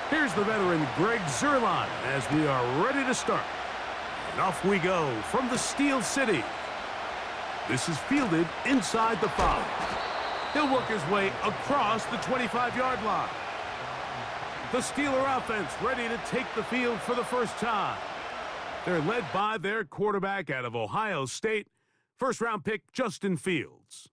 Here's the veteran Greg Zuerlein as we are ready to start. And off we go from the Steel City. This is fielded inside the 5. He'll work his way across the 25-yard line. The Steeler offense ready to take the field for the first time. They're led by their quarterback out of Ohio State, first-round pick Justin Fields.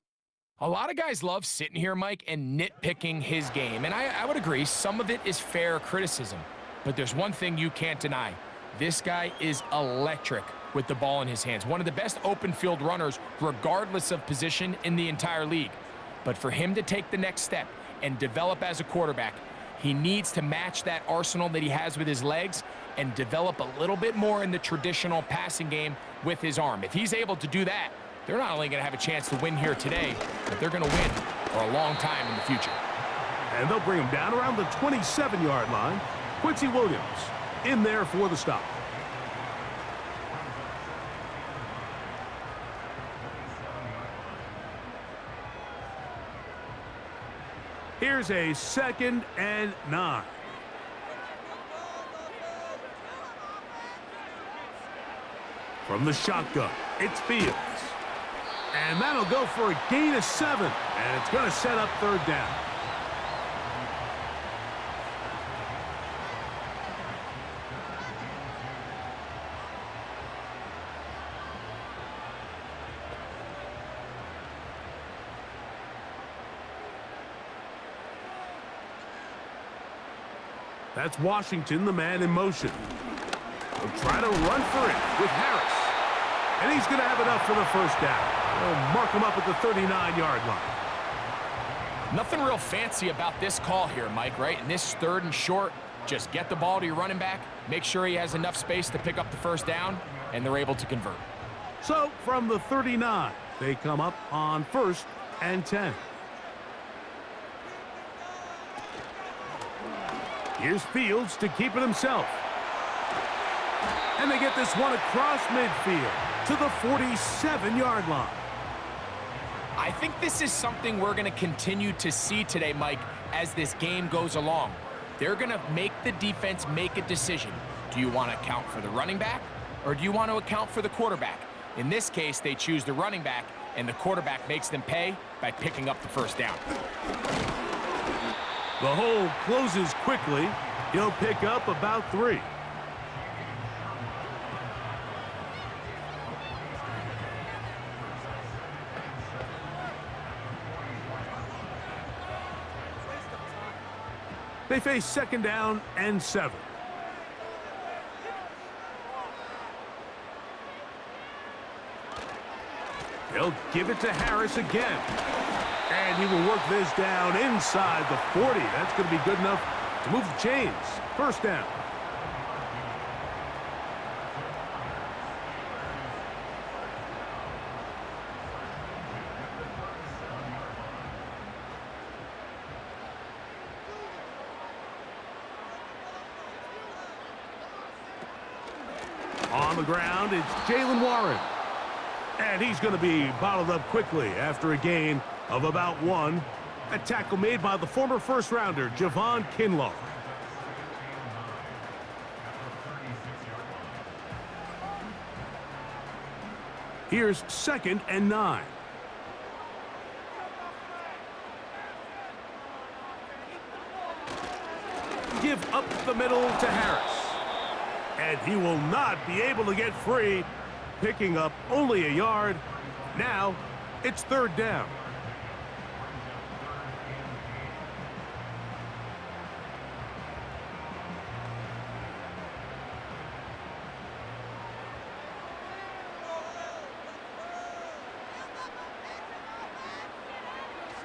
A lot of guys love sitting here, Mike, and nitpicking his game, and I would agree some of it is fair criticism. But there's one thing you can't deny. This guy is electric with the ball in his hands. One of the best open field runners, regardless of position, in the entire league. But for him to take the next step and develop as a quarterback, he needs to match that arsenal that he has with his legs and develop a little bit more in the traditional passing game with his arm. If he's able to do that, they're not only going to have a chance to win here today, but they're going to win for a long time in the future. And they'll bring him down around the 27-yard line. Quincy Williams in there for the stop. Here's a 2nd and 9. From the shotgun, it's Fields. And that'll go for a gain of 7. And it's going to set up 3rd down. That's Washington, the man in motion. He'll try to run for it with Harris. And he's going to have enough for the first down. They'll mark him up at the 39-yard line. Nothing real fancy about this call here, Mike, right? In this 3rd and short, just get the ball to your running back, make sure he has enough space to pick up the first down, and they're able to convert. So from the 39, they come up on 1st and 10. Here's Fields to keep it himself. And they get this one across midfield to the 47-yard line. I think this is something we're going to continue to see today, Mike, as this game goes along. They're going to make the defense make a decision. Do you want to account for the running back, or do you want to account for the quarterback? In this case, they choose the running back, and the quarterback makes them pay by picking up the first down. The hole closes quickly. He'll pick up about 3. They face 2nd down and 7. They'll give it to Harris again. And he will work this down inside the 40. That's going to be good enough to move the chains. First down. On the ground, it's Jaylen Warren. And he's going to be bottled up quickly after a gain of about 1. A tackle made by the former first-rounder, Javon Kinlaw. Here's 2nd and 9. Give up the middle to Harris. And he will not be able to get free, picking up only a yard. Now it's 3rd down.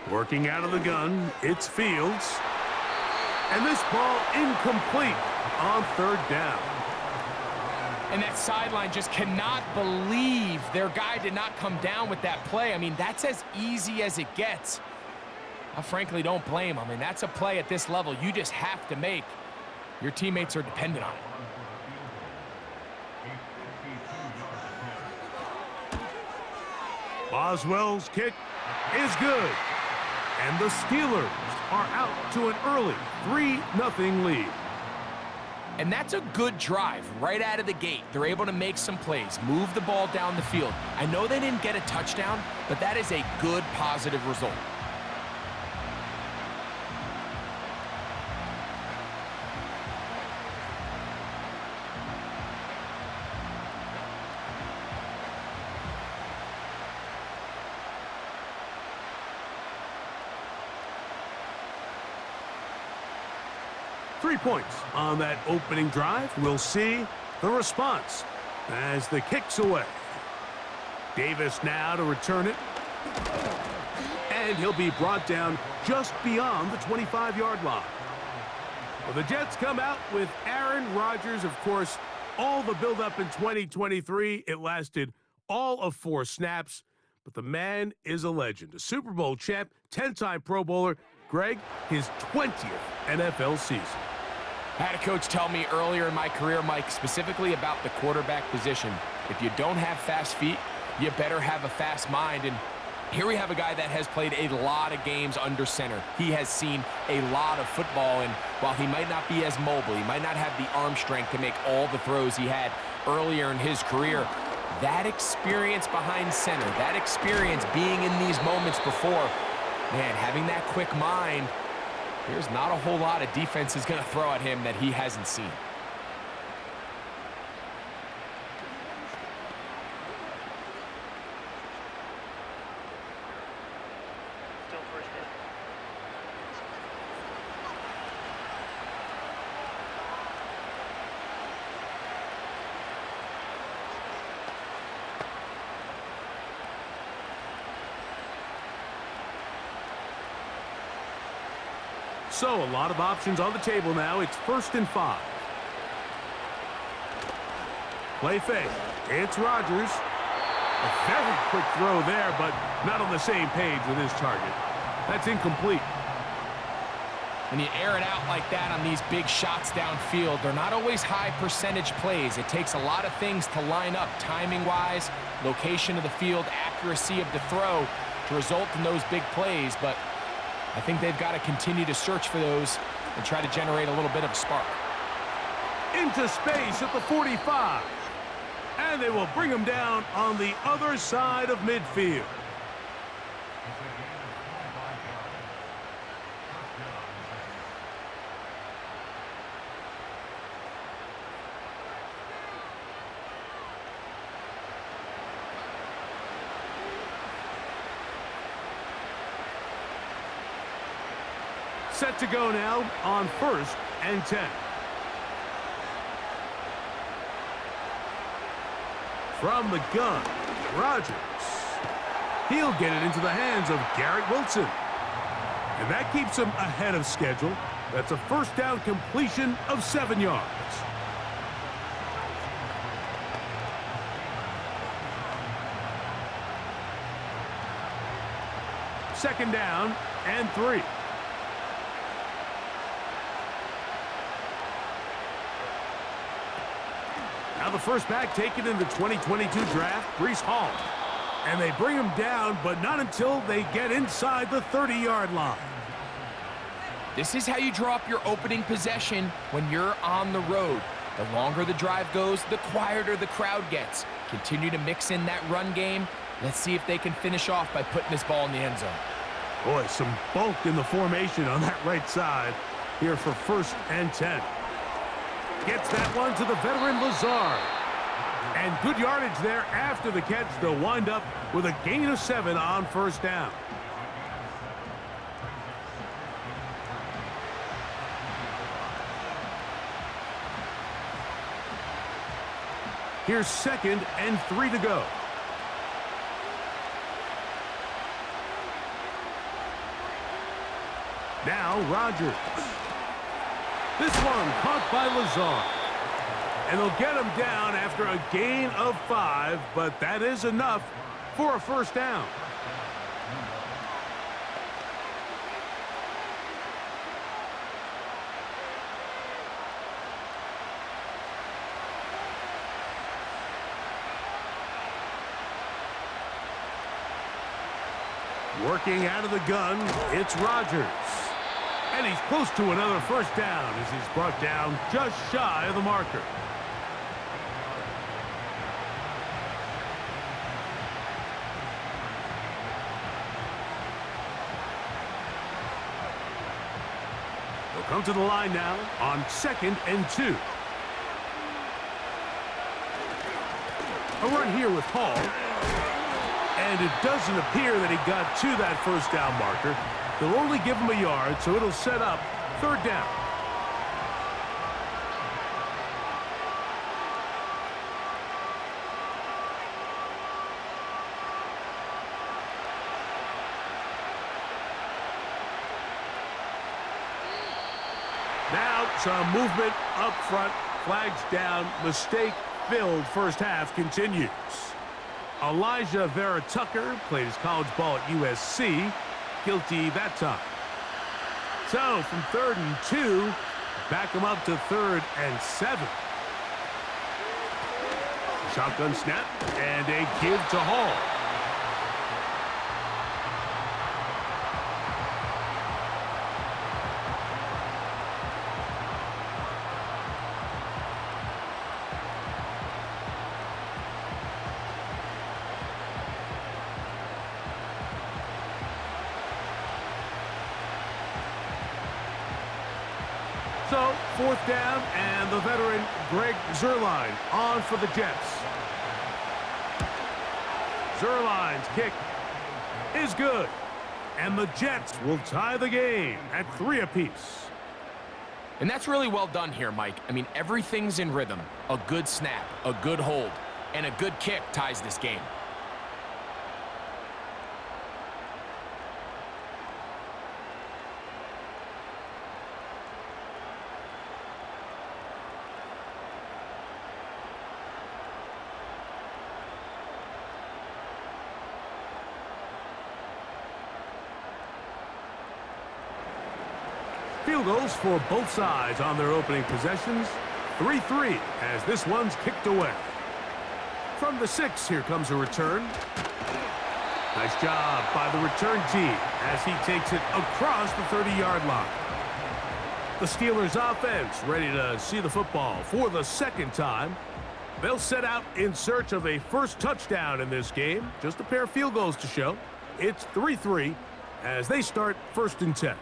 Working out of the gun, it's Fields. And this ball incomplete on 3rd down. And that sideline just cannot believe their guy did not come down with that play. I mean, that's as easy as it gets. I frankly don't blame him. I mean, that's a play at this level you just have to make. Your teammates are dependent on it. Boswell's kick is good. And the Steelers are out to an early 3-0 lead. And that's a good drive right out of the gate. They're able to make some plays, move the ball down the field. I know they didn't get a touchdown, but that is a good, positive result. Three points on that opening drive. We'll see the response as the kick's away. Davis now to return it. And he'll be brought down just beyond the 25-yard line. Well, the Jets come out with Aaron Rodgers. Of course, all the buildup in 2023. It lasted all of 4 snaps. But the man is a legend. A Super Bowl champ, 10-time Pro Bowler. Greg, his 20th NFL season. I had a coach tell me earlier in my career, Mike, specifically about the quarterback position. If you don't have fast feet, you better have a fast mind. And here we have a guy that has played a lot of games under center. He has seen a lot of football, and while he might not be as mobile, he might not have the arm strength to make all the throws he had earlier in his career, that experience behind center, that experience being in these moments before, man, having that quick mind, there's not a whole lot of defense is going to throw at him that he hasn't seen. So, a lot of options on the table now. It's 1st and 5. Play fake. It's Rodgers. A very quick throw there, but not on the same page with his target. That's incomplete. When you air it out like that on these big shots downfield, they're not always high percentage plays. It takes a lot of things to line up, timing-wise, location of the field, accuracy of the throw to result in those big plays, but I think they've got to continue to search for those and try to generate a little bit of a spark. Into space at the 45. And they will bring him down on the other side of midfield. Set to go now on 1st and 10. From the gun, Rodgers. He'll get it into the hands of Garrett Wilson. And that keeps him ahead of schedule. That's a first down completion of 7 yards. Second down and 3. Now the first back taken in the 2022 draft, Breece Hall. And they bring him down, but not until they get inside the 30-yard line. This is how you draw up your opening possession when you're on the road. The longer the drive goes, the quieter the crowd gets. Continue to mix in that run game. Let's see if they can finish off by putting this ball in the end zone. Boy, some bulk in the formation on that right side here for 1st and 10. Gets that one to the veteran Lazard. And good yardage there after the catch. They'll wind up with a gain of 7 on 1st down. Here's 2nd and 3 to go. Now Rodgers. This one caught by Lazard. And they'll get him down after a gain of 5, but that is enough for a 1st down. Working out of the gun, it's Rodgers. And he's close to another first down as he's brought down just shy of the marker. They'll come to the line now on 2nd and 2. A run here with Hall. And it doesn't appear that he got to that first down marker. They'll only give him a yard, so it'll set up 3rd down. Now some movement up front. Flags down. Mistake-filled first half continues. Elijah Vera Tucker played his college ball at USC. Guilty that time. So from 3rd and 2, back him up to 3rd and 7. Shotgun snap and a give to Hall. So, 4th down, and the veteran Greg Zuerlein on for the Jets. Zuerlein's kick is good, and the Jets will tie the game at 3 apiece. And that's really well done here, Mike. I mean, everything's in rhythm. A good snap, a good hold, and a good kick ties this game. Field goals for both sides on their opening possessions. 3-3 as this one's kicked away. From the 6, here comes a return. Nice job by the return team as he takes it across the 30-yard line. The Steelers offense ready to see the football for the 2nd time. They'll set out in search of a first touchdown in this game. Just a pair of field goals to show. It's 3-3 as they start 1st and 10.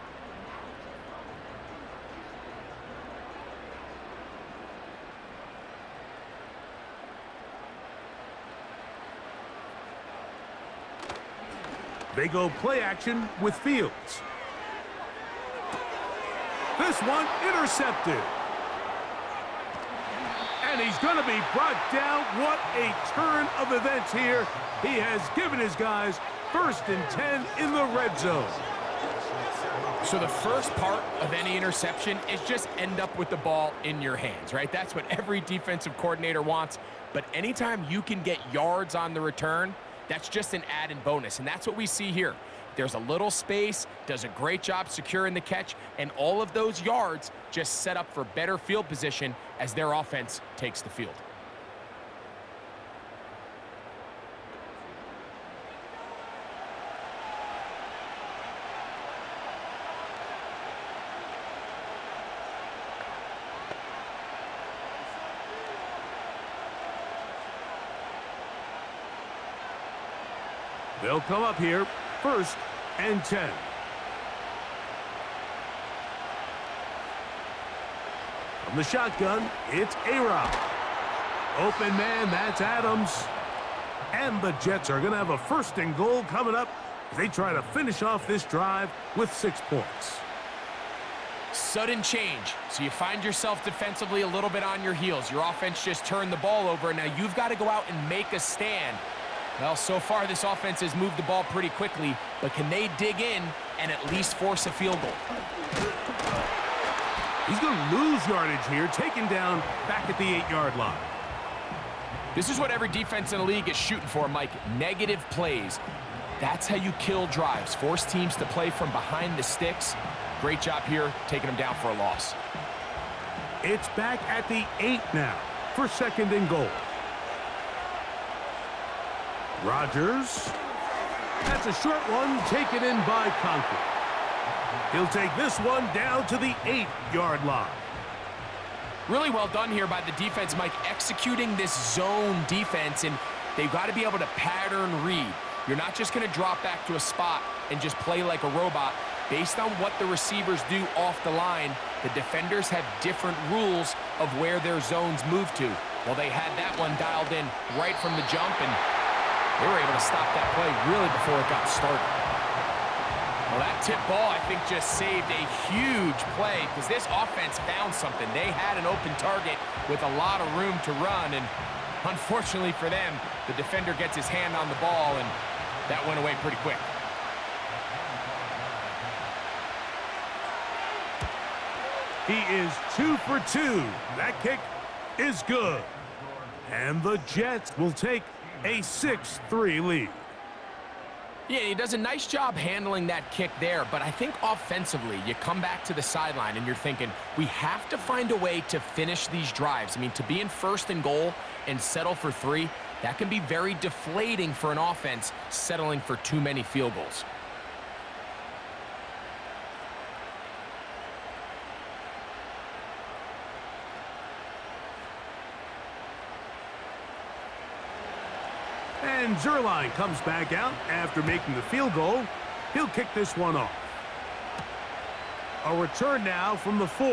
They go play action with Fields. This one intercepted. And he's going to be brought down. What a turn of events here. He has given his guys 1st and 10 in the red zone. So the first part of any interception is just end up with the ball in your hands, right? That's what every defensive coordinator wants. But anytime you can get yards on the return, that's just an added bonus, and that's what we see here. There's a little space, does a great job securing the catch, and all of those yards just set up for better field position as their offense takes the field. They'll come up here, 1st and 10. From the shotgun, it's A-Rob. Open man, that's Adams. And the Jets are going to have a 1st and goal coming up as they try to finish off this drive with 6 points. Sudden change, so you find yourself defensively a little bit on your heels. Your offense just turned the ball over, and now you've got to go out and make a stand. Well, so far this offense has moved the ball pretty quickly, but can they dig in and at least force a field goal? He's going to lose yardage here, taken down back at the 8-yard line. This is what every defense in the league is shooting for, Mike. Negative plays. That's how you kill drives. Force teams to play from behind the sticks. Great job here, taking them down for a loss. It's back at the 8 now for 2nd and goal. Rodgers. That's a short one taken in by Conklin. He'll take this one down to the 8-yard line. Really well done here by the defense, Mike, executing this zone defense, and they've got to be able to pattern read. You're not just going to drop back to a spot and just play like a robot. Based on what the receivers do off the line, the defenders have different rules of where their zones move to. Well, they had that one dialed in right from the jump, and they were able to stop that play really before it got started. Well, that tip ball, I think, just saved a huge play because this offense found something. They had an open target with a lot of room to run, and unfortunately for them, the defender gets his hand on the ball, and that went away pretty quick. He is 2 for 2. That kick is good. And the Jets will take a 6-3 lead. Yeah, he does a nice job handling that kick there, but I think offensively, you come back to the sideline and you're thinking, we have to find a way to finish these drives. I mean, to be in 1st and goal and settle for 3, that can be very deflating for an offense settling for too many field goals. And Zerline comes back out after making the field goal. He'll kick this one off. A return now from the 4.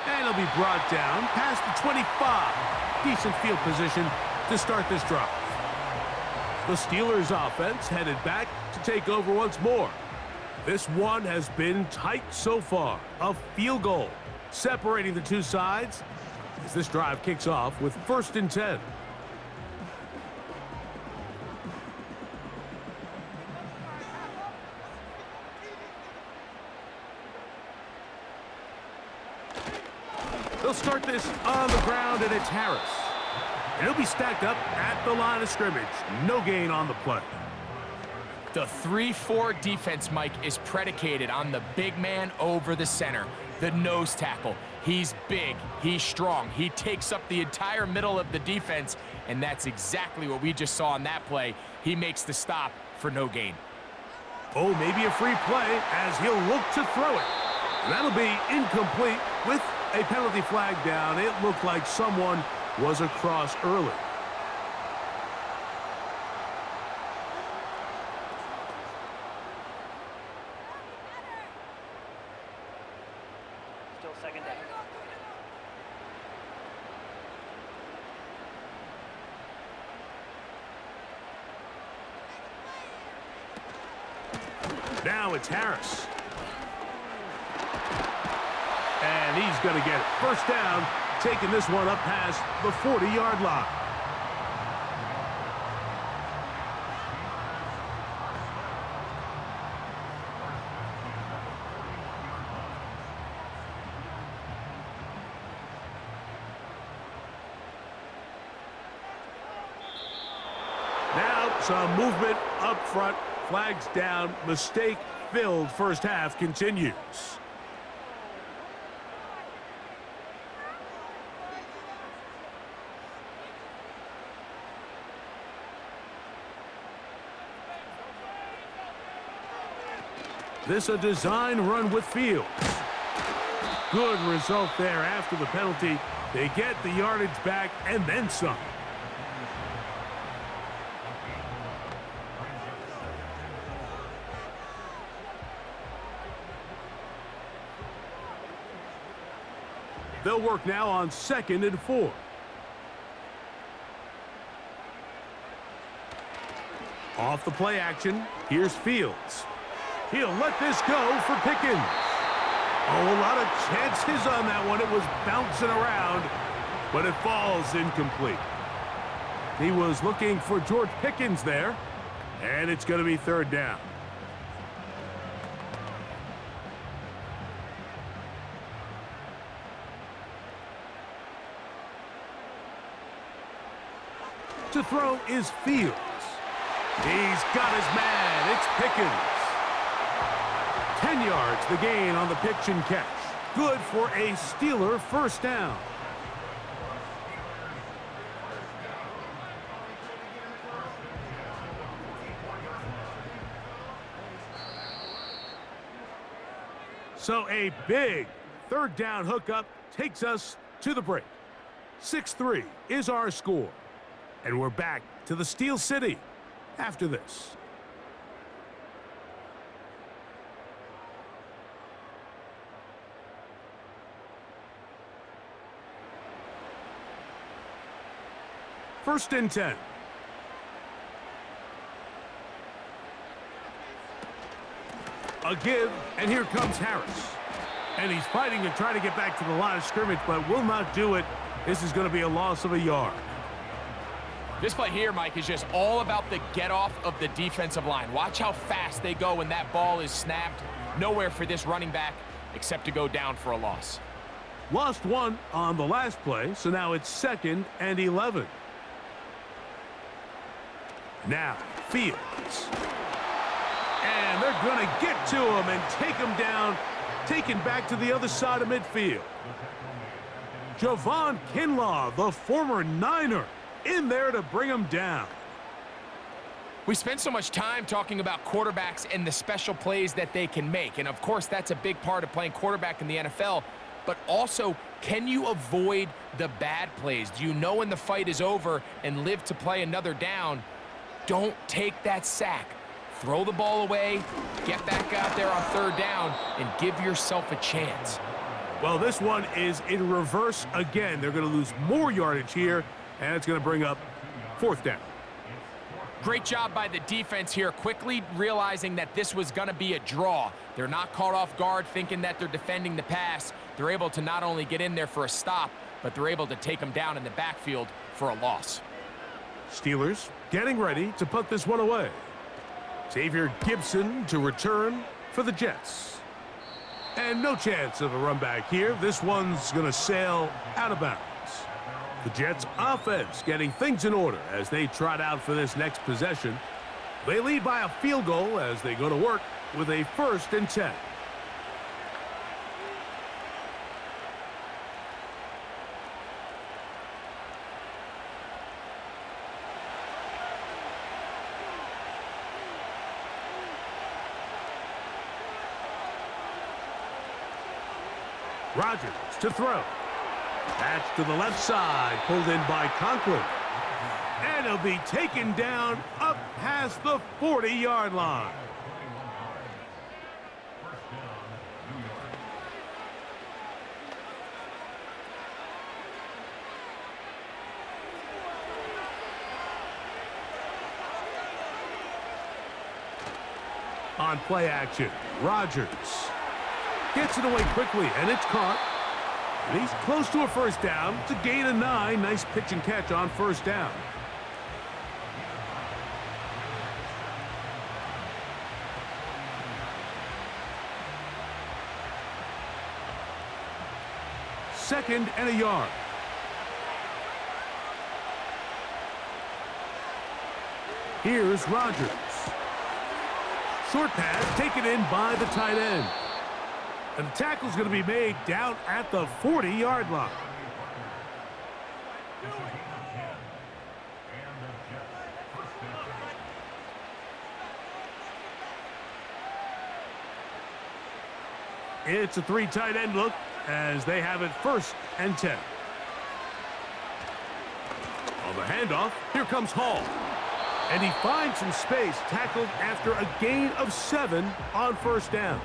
And he'll be brought down past the 25. Decent field position to start this drive. The Steelers offense headed back to take over once more. This one has been tight so far. A field goal separating the two sides as this drive kicks off with 1st and 10. They'll start this on the ground, and it's Harris. And he'll be stacked up at the line of scrimmage. No gain on the play. The 3-4 defense, Mike, is predicated on the big man over the center, the nose tackle. He's big, he's strong, he takes up the entire middle of the defense, and that's exactly what we just saw on that play. He makes the stop for no gain. Oh, maybe a free play as he'll look to throw it. That'll be incomplete with a penalty flag down. It looked like someone was across early. Still 2nd down. Now it's Harris. And he's going to get it. 1st down, taking this one up past the 40-yard line. Now some movement up front. Flags down. Mistake-filled 1st half continues. This a design run with Fields. Good result there after the penalty. They get the yardage back and then some. They'll work now on 2nd and 4. Off the play action, here's Fields. He'll let this go for Pickens. Oh, a lot of chances on that one. It was bouncing around, but it falls incomplete. He was looking for George Pickens there, and it's going to be 3rd down. To throw is Fields. He's got his man. It's Pickens. 10 yards, the gain on the pitch and catch. Good for a Steeler 1st down. So a big third down hookup takes us to the break. 6-3 is our score. And we're back to the Steel City after this. First and 10. A give, and here comes Harris. And he's fighting to try to get back to the line of scrimmage, but will not do it. This is going to be a loss of a yard. This play here, Mike, is just all about the get-off of the defensive line. Watch how fast they go when that ball is snapped. Nowhere for this running back except to go down for a loss. Lost one on the last play, so now it's 2nd and 11. Now, Fields. And they're going to get to him and take him down, taken back to the other side of midfield. Javon Kinlaw, the former Niner, in there to bring him down. We spend so much time talking about quarterbacks and the special plays that they can make. And, of course, that's a big part of playing quarterback in the NFL. But also, can you avoid the bad plays? Do you know when the fight is over and live to play another down? Don't take that sack. Throw the ball away, get back out there on third down, and give yourself a chance. Well, this one is in reverse again. They're going to lose more yardage here, and it's going to bring up 4th down. Great job by the defense here, quickly realizing that this was going to be a draw. They're not caught off guard thinking that they're defending the pass. They're able to not only get in there for a stop, but they're able to take them down in the backfield for a loss. Steelers getting ready to put this one away. Xavier Gibson to return for the Jets. And no chance of a run back here. This one's going to sail out of bounds. The Jets offense getting things in order as they trot out for this next possession. They lead by a field goal as they go to work with a 1st and 10. Rodgers to throw. That's to the left side, pulled in by Conklin. And he'll be taken down up past the 40-yard line. On play action, Rodgers gets it away quickly, and it's caught. And he's close to a 1st down. It's a gain of 9. Nice pitch and catch on 1st down. Second and a yard. Here's Rodgers. Short pass taken in by the tight end. And the tackle's going to be made down at the 40-yard line. It's a 3 tight end look as they have it 1st and 10. On the handoff, here comes Hall. And he finds some space, tackled after a gain of 7 on 1st down.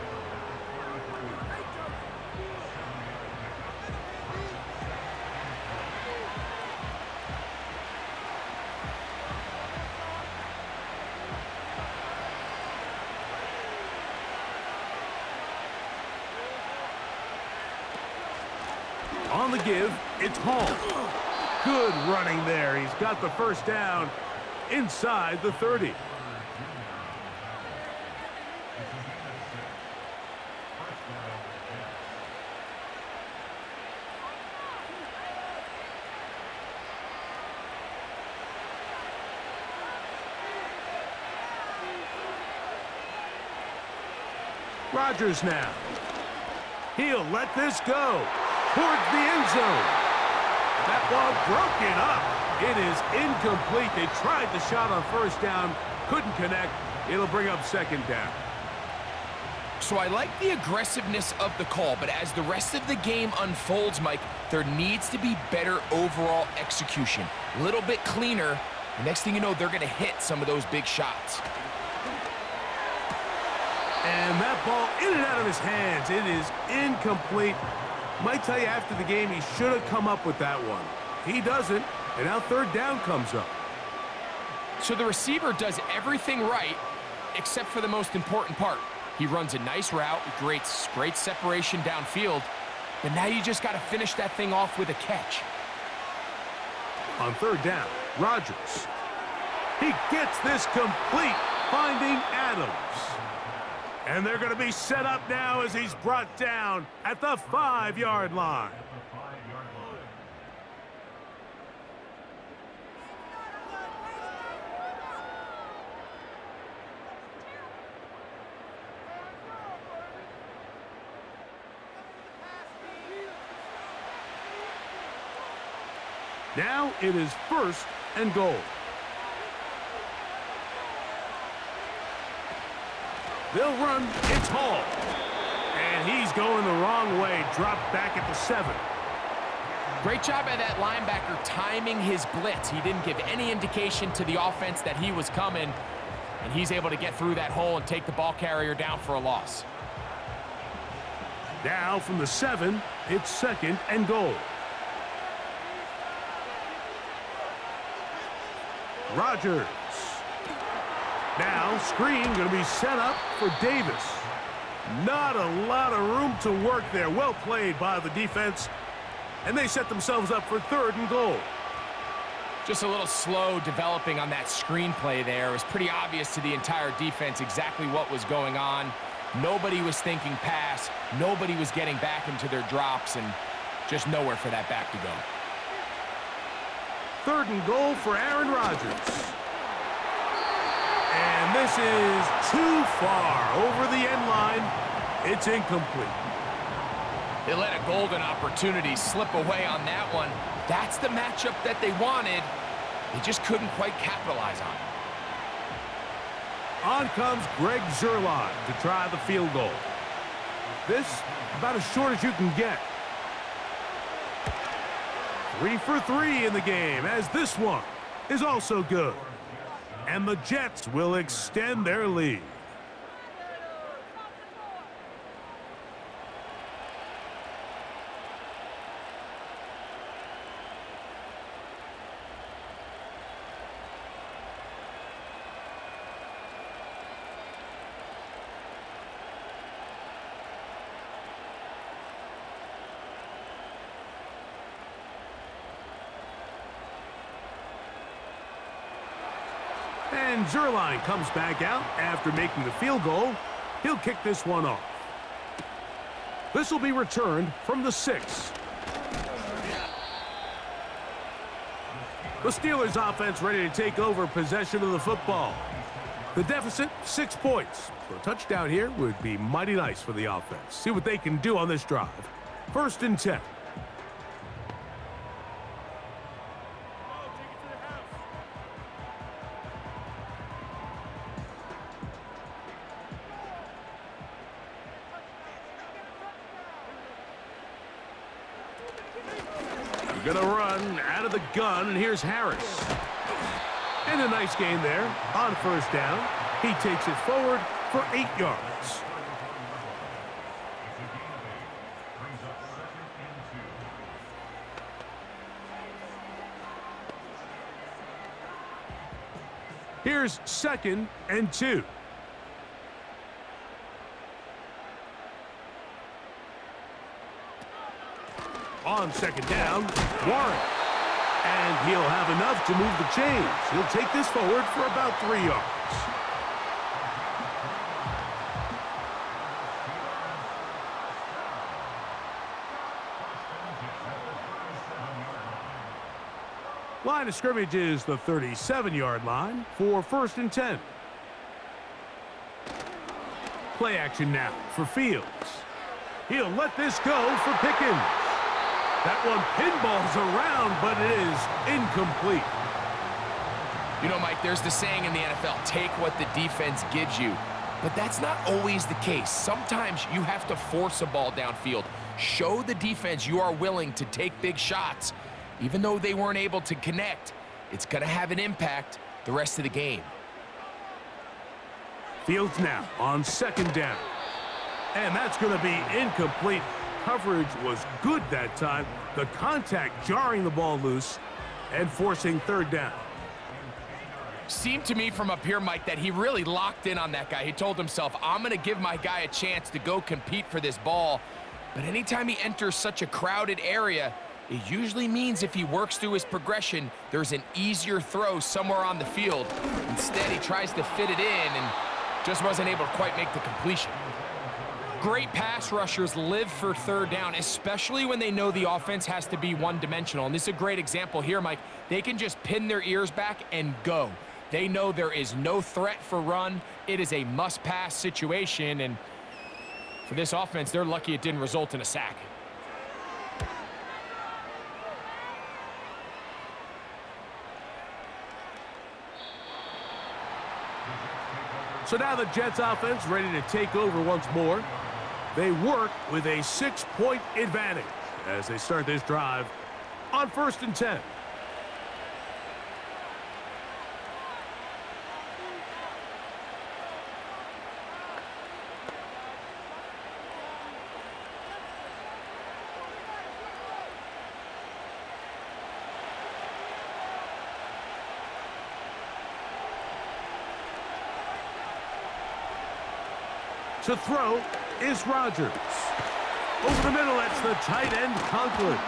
On the give, it's Hall. Good running there. He's got the 1st down inside the 30. Rodgers now. He'll let this go towards the end zone. That ball broken up. It is incomplete. They tried the shot on 1st down, couldn't connect. It'll bring up 2nd down. So I like the aggressiveness of the call, but as the rest of the game unfolds, Mike, there needs to be better overall execution. A little bit cleaner. The next thing you know, they're going to hit some of those big shots. And that ball in and out of his hands. It is incomplete. Might tell you after the game he should have come up with that one. He doesn't, and now third down comes up. So the receiver does everything right except for the most important part. He runs a nice route, great separation downfield, but now you just got to finish that thing off with a catch. On third down, Rodgers. He gets this complete, finding Adams. And they're going to be set up now as he's brought down at the 5-yard line. Now it is 1st and goal. They'll run. It's Hall. And he's going the wrong way. Dropped back at the 7. Great job by that linebacker timing his blitz. He didn't give any indication to the offense that he was coming, and he's able to get through that hole and take the ball carrier down for a loss. Now from the 7, it's 2nd and goal. Rodgers. Now screen going to be set up for Davis. Not a lot of room to work there. Well played by the defense. And they set themselves up for 3rd and goal. Just a little slow developing on that screenplay there. It was pretty obvious to the entire defense exactly what was going on. Nobody was thinking pass. Nobody was getting back into their drops, and just nowhere for that back to go. 3rd and goal for Aaron Rodgers. And this is too far over the end line. It's incomplete. They let a golden opportunity slip away on that one. That's the matchup that they wanted. They just couldn't quite capitalize on it. On comes Greg Zuerlein to try the field goal. This about as short as you can get. 3 for 3 in the game, as this one is also good. And the Jets will extend their lead. And Zuerlein comes back out after making the field goal. He'll kick this one off. This will be returned from the 6. The Steelers offense ready to take over possession of the football. The deficit, 6 points. So a touchdown here would be mighty nice for the offense. See what they can do on this drive. 1st and 10. Gonna run out of the gun, and here's Harris. And a nice gain there on 1st down. He takes it forward for 8 yards. Here's 2nd and 2. On 2nd down, Warren. And he'll have enough to move the chains. He'll take this forward for about 3 yards. Line of scrimmage is the 37-yard line for 1st and 10. Play action now for Fields. He'll let this go for Pickens. That one pinballs around, but it is incomplete. You know, Mike, there's the saying in the NFL, take what the defense gives you. But that's not always the case. Sometimes you have to force a ball downfield. Show the defense you are willing to take big shots. Even though they weren't able to connect, it's going to have an impact the rest of the game. Fields now on second down. And that's going to be incomplete. Coverage was good that time. The contact jarring the ball loose and forcing third down. Seemed to me from up here, Mike, that he really locked in on that guy. He told himself, I'm going to give my guy a chance to go compete for this ball. But anytime he enters such a crowded area, it usually means if he works through his progression, there's an easier throw somewhere on the field. Instead, he tries to fit it in and just wasn't able to quite make the completion. Great pass rushers live for third down, especially when they know the offense has to be one-dimensional. And this is a great example here, Mike. They can just pin their ears back and go. They know there is no threat for run. It is a must-pass situation, and for this offense, they're lucky it didn't result in a sack. So now the Jets offense ready to take over once more. They work with a 6-point advantage as they start this drive on 1st and 10. To throw is Rodgers. Over the middle, that's the tight end, Conklin.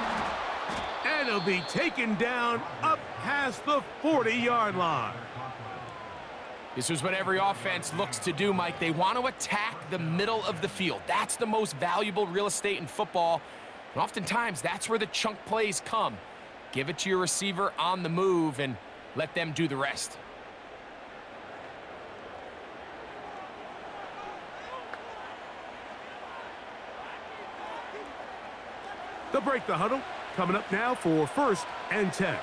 And he'll be taken down up past the 40-yard line. This is what every offense looks to do, Mike. They want to attack the middle of the field. That's the most valuable real estate in football. And oftentimes, that's where the chunk plays come. Give it to your receiver on the move and let them do the rest. They'll break the huddle. Coming up now for 1st and 10.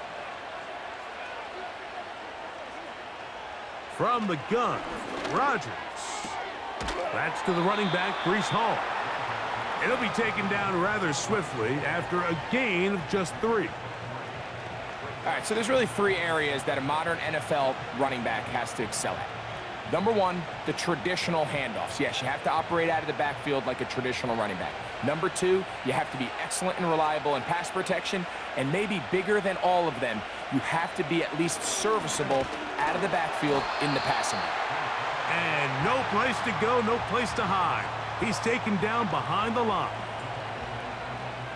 From the gun, Rodgers. That's to the running back, Breece Hall. It'll be taken down rather swiftly after a gain of just 3. All right, so there's really 3 areas that a modern NFL running back has to excel at. Number 1, the traditional handoffs. Yes, you have to operate out of the backfield like a traditional running back. Number 2, you have to be excellent and reliable in pass protection, and maybe bigger than all of them, you have to be at least serviceable out of the backfield in the passing game. And no place to go, no place to hide. He's taken down behind the line.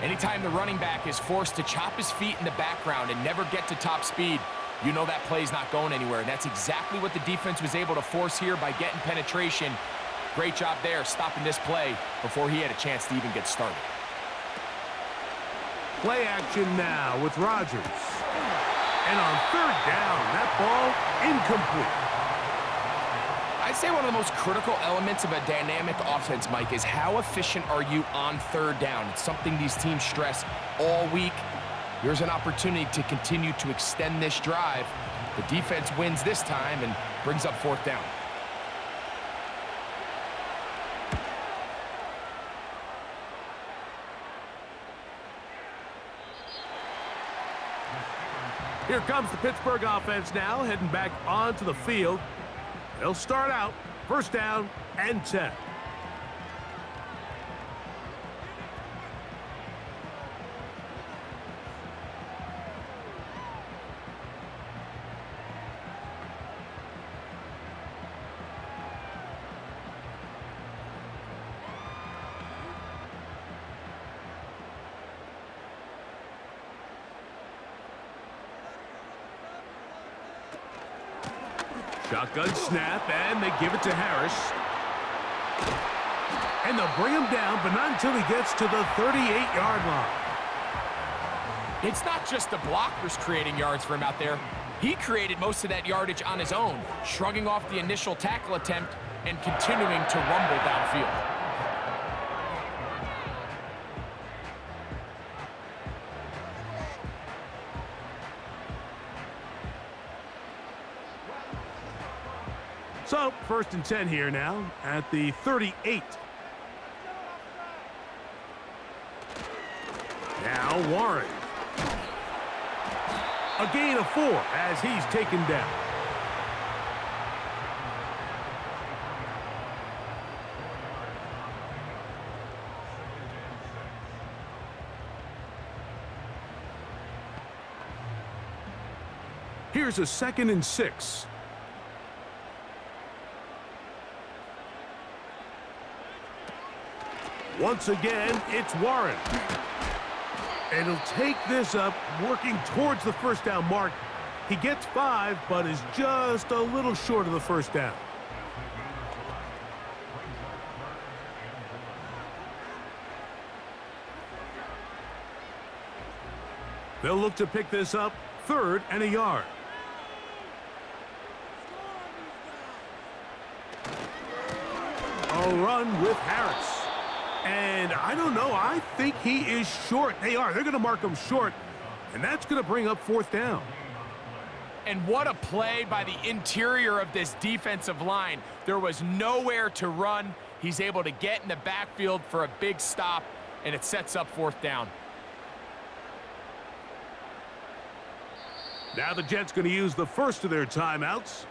Anytime the running back is forced to chop his feet in the background and never get to top speed, you know that play's not going anywhere. And that's exactly what the defense was able to force here by getting penetration. Great job there, stopping this play before he had a chance to even get started. Play action now with Rodgers. And on 3rd down, that ball incomplete. I'd say one of the most critical elements of a dynamic offense, Mike, is how efficient are you on 3rd down. It's something these teams stress all week. Here's an opportunity to continue to extend this drive. The defense wins this time and brings up 4th down. Here comes the Pittsburgh offense now, heading back onto the field. They'll start out 1st down and 10. Shotgun snap, and they give it to Harris. And they'll bring him down, but not until he gets to the 38-yard line. It's not just the blockers creating yards for him out there. He created most of that yardage on his own, shrugging off the initial tackle attempt and continuing to rumble downfield. So, 1st and 10 here now at the 38. Now Warren. A gain of 4 as he's taken down. Here's a 2nd and 6. Once again, it's Warren. And he'll take this up, working towards the 1st down mark. He gets 5, but is just a little short of the 1st down. They'll look to pick this up, 3rd and a yard. A run with Harris. And I don't know, I think he is short. They are. They're going to mark him short, and that's going to bring up 4th down. And what a play by the interior of this defensive line. There was nowhere to run. He's able to get in the backfield for a big stop, and it sets up 4th down. Now the Jets going to use the first of their timeouts.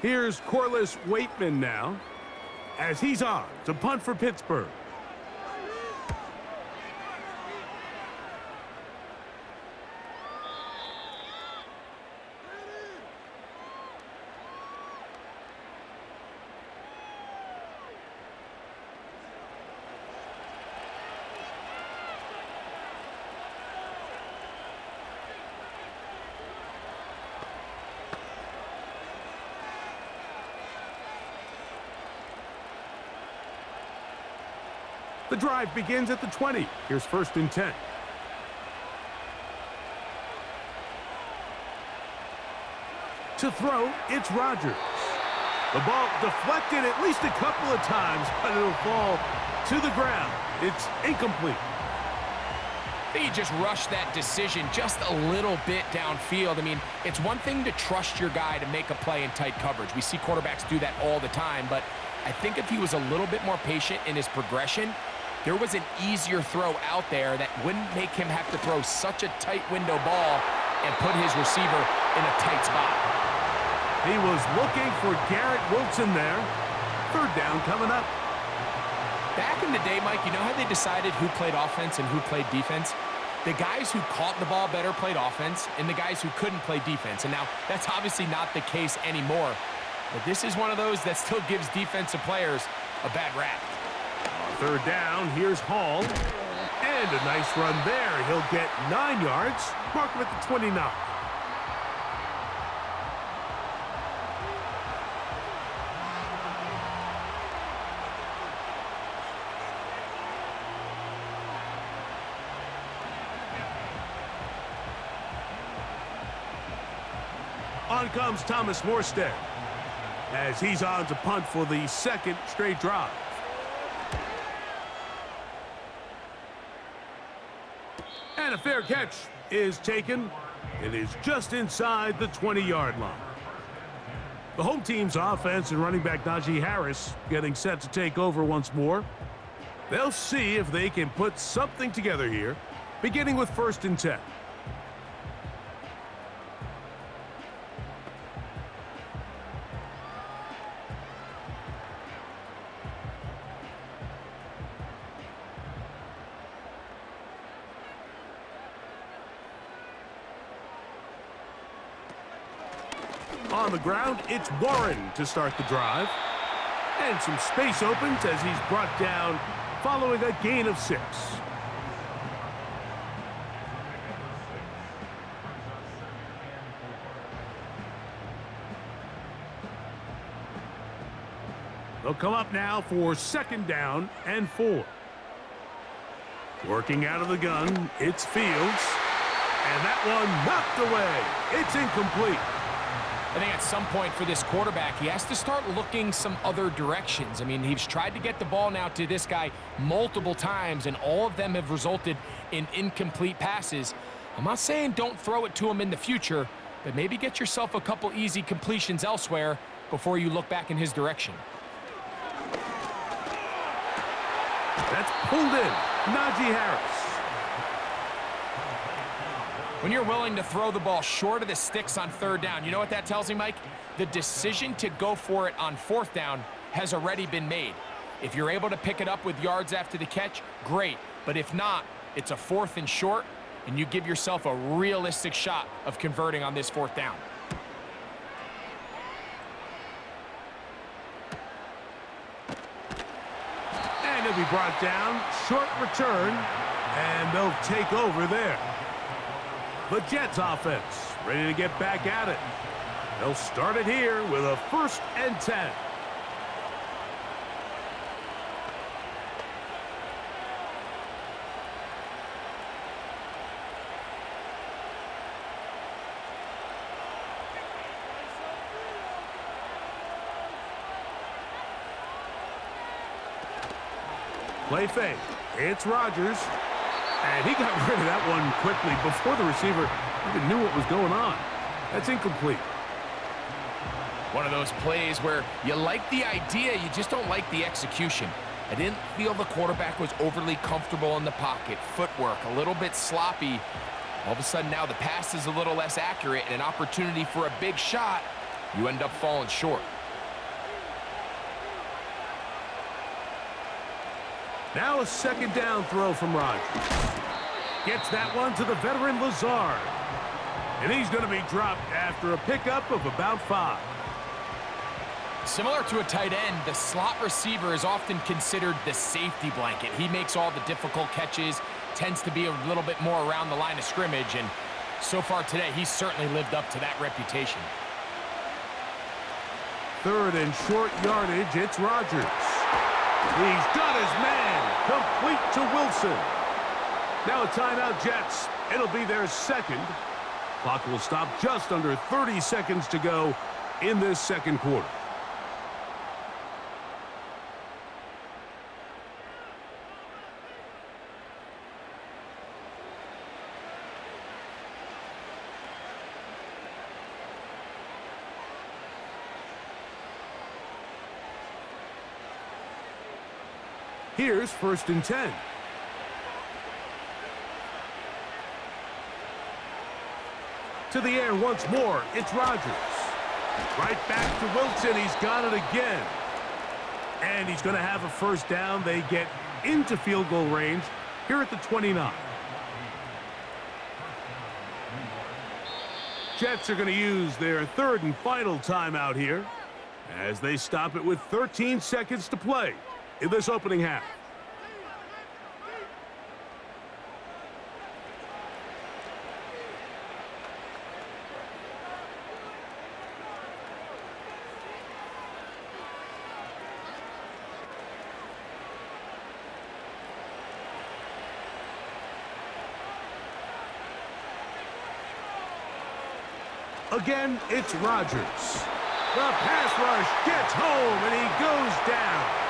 Here's Corliss Waitman now, as he's on to punt for Pittsburgh. The drive begins at the 20. Here's 1st and 10. To throw, it's Rodgers. The ball deflected at least a couple of times, but it'll fall to the ground. It's incomplete. I think he just rushed that decision just a little bit downfield. I mean, it's one thing to trust your guy to make a play in tight coverage. We see quarterbacks do that all the time, but I think if he was a little bit more patient in his progression, there was an easier throw out there that wouldn't make him have to throw such a tight window ball and put his receiver in a tight spot. He was looking for Garrett Wilson there. 3rd down coming up. Back in the day, Mike, you know how they decided who played offense and who played defense? The guys who caught the ball better played offense, and the guys who couldn't play defense. And now, that's obviously not the case anymore. But this is one of those that still gives defensive players a bad rap. 3rd down, here's Hall. And a nice run there. He'll get 9 yards. Mark him at the 29. On comes Thomas Morstead as he's on to punt for the 2nd straight drive. And a fair catch is taken. It is just inside the 20-yard line. The home team's offense and running back Najee Harris getting set to take over once more. They'll see if they can put something together here, beginning with 1st and 10. On the ground, it's Warren to start the drive. And some space opens as he's brought down following a gain of 6. They'll come up now for 2nd down and 4. Working out of the gun, it's Fields. And that one knocked away. It's incomplete. I think at some point for this quarterback, he has to start looking some other directions. I mean, he's tried to get the ball now to this guy multiple times, and all of them have resulted in incomplete passes. I'm not saying don't throw it to him in the future, but maybe get yourself a couple easy completions elsewhere before you look back in his direction. That's pulled in. Najee Harris. When you're willing to throw the ball short of the sticks on third down, you know what that tells me, Mike? The decision to go for it on fourth down has already been made. If you're able to pick it up with yards after the catch, great. But if not, it's a 4th and short, and you give yourself a realistic shot of converting on this fourth down. And he'll be brought down. Short return, and they'll take over there. The Jets offense ready to get back at it. They'll start it here with a 1st and 10. Play fake. It's Rodgers. And he got rid of that one quickly before the receiver even knew what was going on. That's incomplete. One of those plays where you like the idea, you just don't like the execution. I didn't feel the quarterback was overly comfortable in the pocket. Footwork, a little bit sloppy. All of a sudden now the pass is a little less accurate and an opportunity for a big shot. You end up falling short. Now a 2nd down throw from Rodgers. Gets that one to the veteran Lazard. And he's going to be dropped after a pickup of about 5. Similar to a tight end, the slot receiver is often considered the safety blanket. He makes all the difficult catches, tends to be a little bit more around the line of scrimmage, and so far today, he's certainly lived up to that reputation. 3rd and short yardage, it's Rodgers. He's got his man, complete to Wilson. Now a timeout, Jets. It'll be their 2nd. Clock will stop just under 30 seconds to go in this 2nd quarter. Here's 1st and 10. To the air once more, it's Rodgers. Right back to Wilson, he's got it again. And he's going to have a 1st down. They get into field goal range here at the 29. Jets are going to use their 3rd and final timeout here as they stop it with 13 seconds to play in this opening half. Again, it's Rodgers. The pass rush gets home, and he goes down.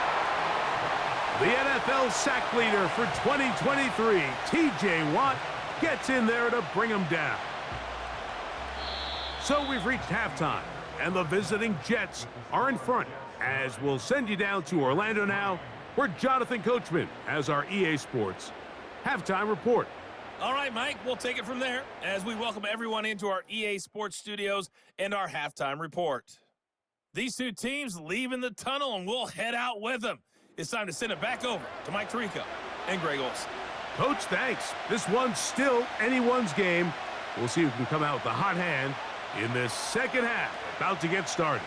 The NFL sack leader for 2023, T.J. Watt, gets in there to bring him down. So we've reached halftime, and the visiting Jets are in front, as we'll send you down to Orlando now, where Jonathan Coachman has our EA Sports halftime report. All right, Mike, we'll take it from there as we welcome everyone into our EA Sports studios and our halftime report. These two teams leaving the tunnel, and we'll head out with them. It's time to send it back over to Mike Tirico and Greg Olson. Coach, thanks. This one's still anyone's game. We'll see who can come out with the hot hand in this 2nd half, about to get started.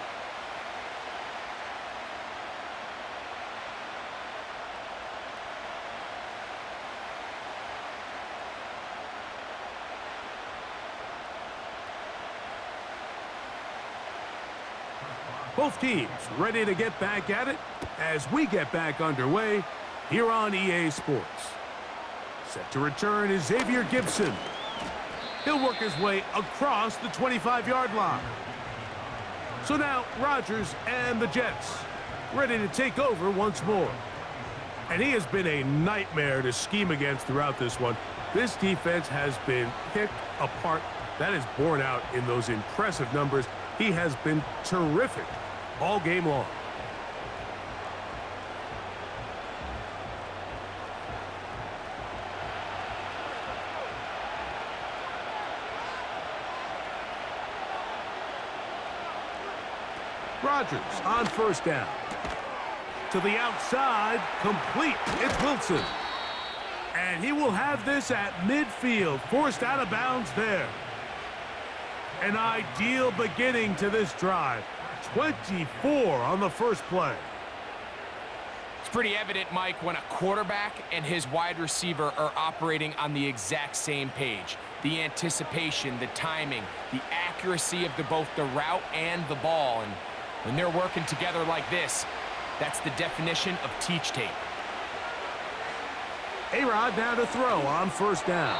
Both teams ready to get back at it as we get back underway here on EA Sports. Set to return is Xavier Gibson. He'll work his way across the 25-yard line. So now Rodgers and the Jets ready to take over once more. And he has been a nightmare to scheme against throughout this one. This defense has been picked apart. That is borne out in those impressive numbers. He has been terrific all game long. Rodgers on first down. To the outside, complete. It's Wilson. And he will have this at midfield, forced out of bounds there. An ideal beginning to this drive. 24 on the first play. It's pretty evident, Mike, when a quarterback and his wide receiver are operating on the exact same page. The anticipation, the timing, the accuracy of both the route and the ball. And when they're working together like this, that's the definition of teach tape. A-Rod now to throw on first down.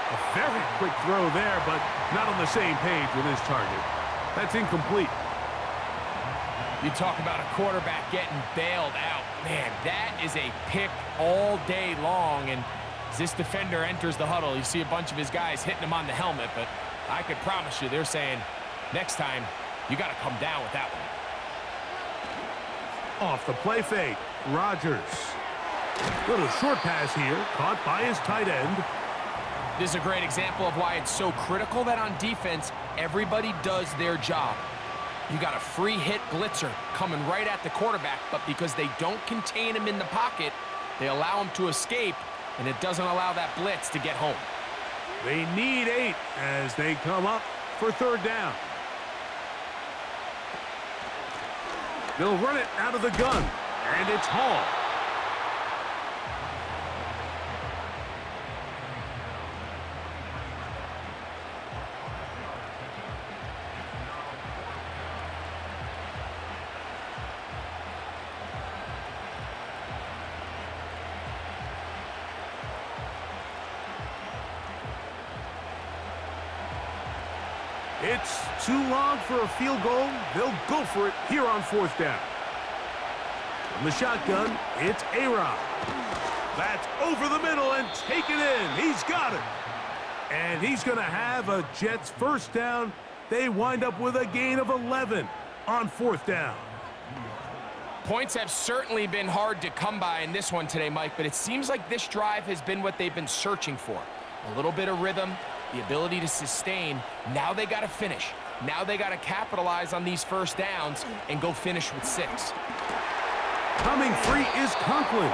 A very quick throw there, but not on the same page with his target. That's incomplete. You talk about a quarterback getting bailed out. Man, that is a pick all day long. And as this defender enters the huddle, you see a bunch of his guys hitting him on the helmet, but I could promise you they're saying, next time, you got to come down with that one. Off the play fake, Rodgers. Little short pass here, caught by his tight end. This is a great example of why it's so critical that on defense, everybody does their job. You got a free hit blitzer coming right at the quarterback, but because they don't contain him in the pocket, they allow him to escape, and it doesn't allow that blitz to get home. They need 8 as they come up for third down. They'll run it out of the gun, and it's Hall. It's too long for a field goal. They'll go for it here on fourth down. From the shotgun, it's A-Rod. That's over the middle and taken in. He's got it. And he's going to have a Jets first down. They wind up with a gain of 11 on fourth down. Points have certainly been hard to come by in this one today, Mike, but it seems like this drive has been what they've been searching for. A little bit of rhythm, the ability to sustain. Now they got to finish. Now they got to capitalize on these first downs and go finish with 6. Coming free is Conklin.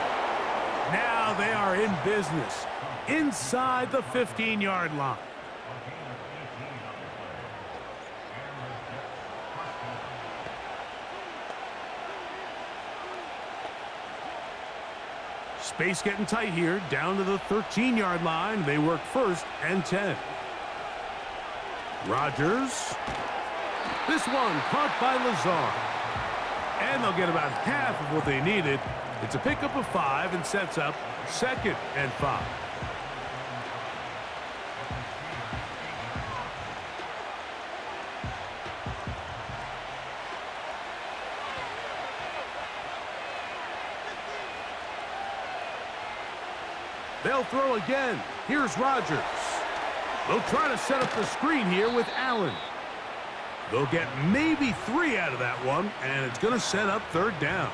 Now they are in business inside the 15-yard line. Space getting tight here, down to the 13-yard line. They work first and 10. Rodgers. This one caught by Lazard. And they'll get about half of what they needed. It's a pickup of 5 and sets up second and 5. They'll throw again. Here's Rodgers. They'll try to set up the screen here with Allen. They'll get maybe 3 out of that one, and it's going to set up third down.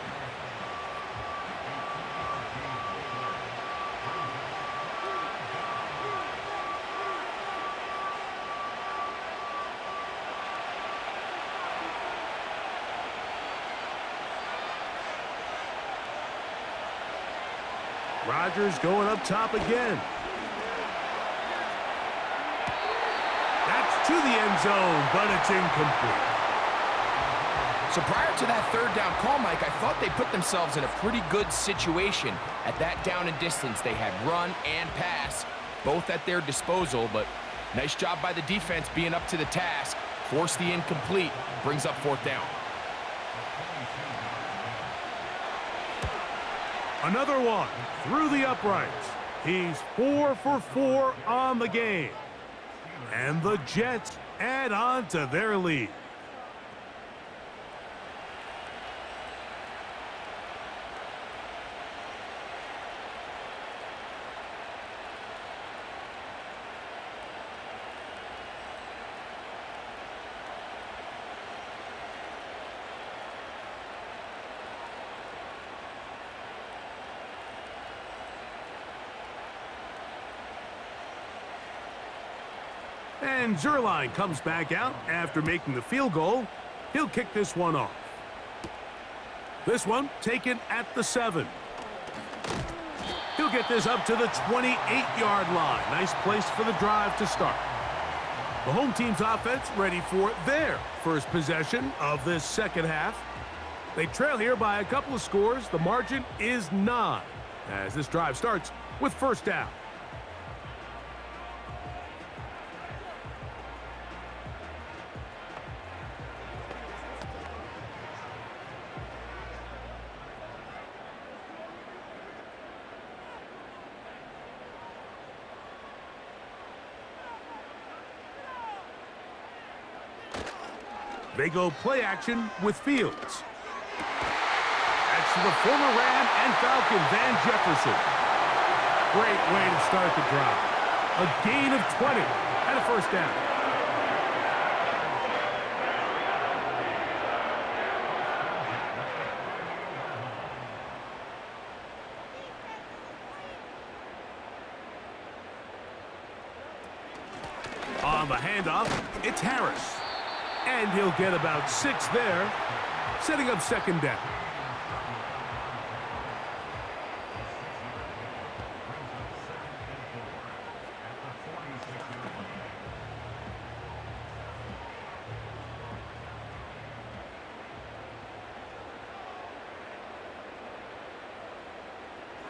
Rodgers going up top again. That's to the end zone, but it's incomplete. So prior to that third down call, Mike, I thought they put themselves in a pretty good situation at that down and distance. They had run and pass, both at their disposal, but nice job by the defense being up to the task. Force the incomplete, brings up fourth down. Another one through the uprights. He's 4 for 4 on the game. And the Jets add on to their lead. And Zerline comes back out after making the field goal. He'll kick this one off. This one taken at the 7. He'll get this up to the 28-yard line. Nice place for the drive to start. The home team's offense ready for their first possession of this second half. They trail here by a couple of scores. The margin is 9 as this drive starts with first down. They go play action with Fields. That's to the former Ram and Falcon, Van Jefferson. Great way to start the drive. A gain of 20 and a first down. On the handoff, it's Harris. And he'll get about 6 there, setting up second down.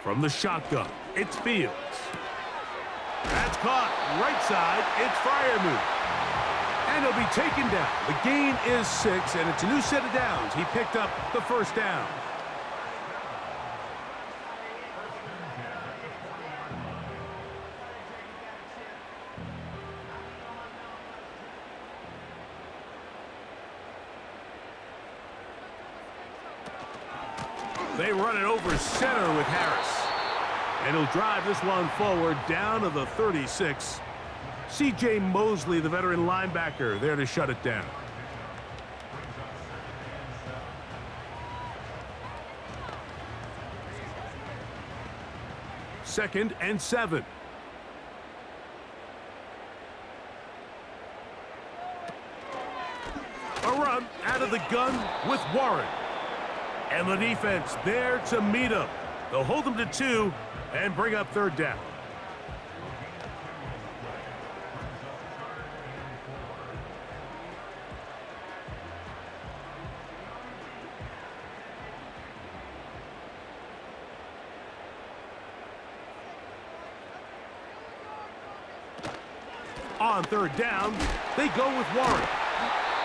From the shotgun, it's Fields. That's caught. Right side, it's Freiermuth. And he'll be taken down. The gain is 6, and it's a new set of downs. He picked up the first down. They run it over center with Harris. And he'll drive this one forward down to the 36. C.J. Mosley, the veteran linebacker, there to shut it down. Second and 7. A run out of the gun with Warren. And the defense there to meet him. They'll hold him to 2 and bring up third down. On third down, they go with Warren.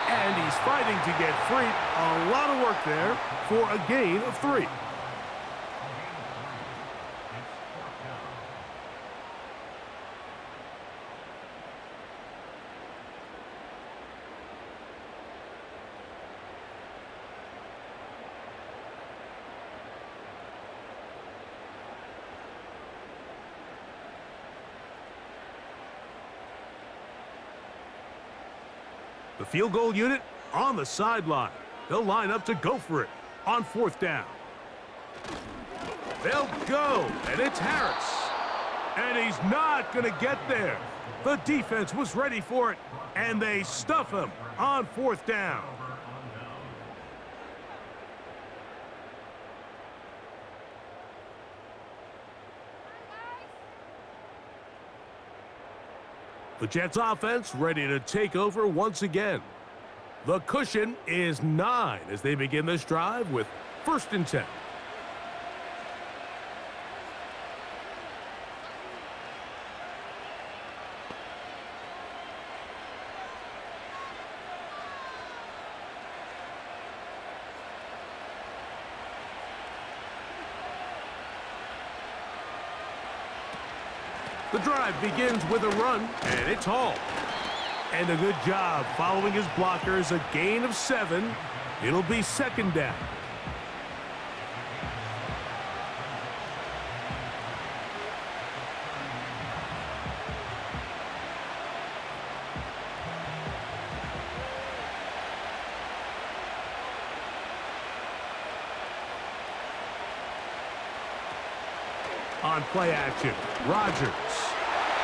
And he's fighting to get free. A lot of work there for a gain of 3. The field goal unit on the sideline. They'll line up to go for it on fourth down. They'll go, and it's Harris. And he's not going to get there. The defense was ready for it, and they stuff him on fourth down. The Jets offense ready to take over once again. The cushion is 9 as they begin this drive with first and 10. The drive begins with a run, and it's Hall. And a good job following his blockers, a gain of 7. It'll be second down. On play action, Rodgers.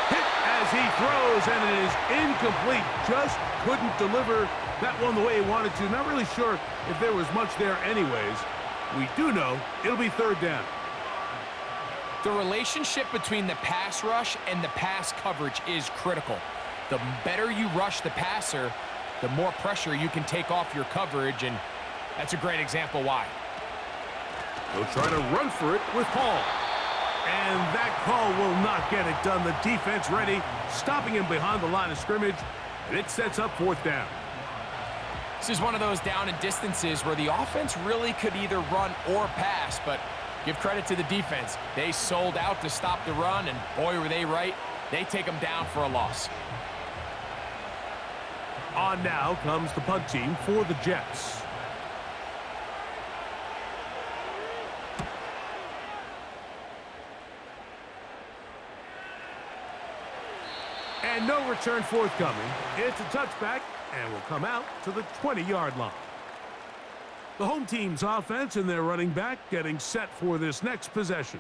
Hit as he throws, and it is incomplete. Just couldn't deliver that one the way he wanted to. Not really sure if there was much there anyways. We do know it'll be third down. The relationship between the pass rush and the pass coverage is critical. The better you rush the passer, the more pressure you can take off your coverage, and that's a great example why. He'll try to run for it with Hall. And that call will not get it done. The defense ready, stopping him behind the line of scrimmage, and it sets up fourth down. This is one of those down and distances where the offense really could either run or pass, but give credit to the defense. They sold out to stop the run, and boy, were they right. They take them down for a loss. On now comes the punt team for the Jets. And no return forthcoming. It's a touchback and will come out to the 20-yard line. The home team's offense and their running back getting set for this next possession.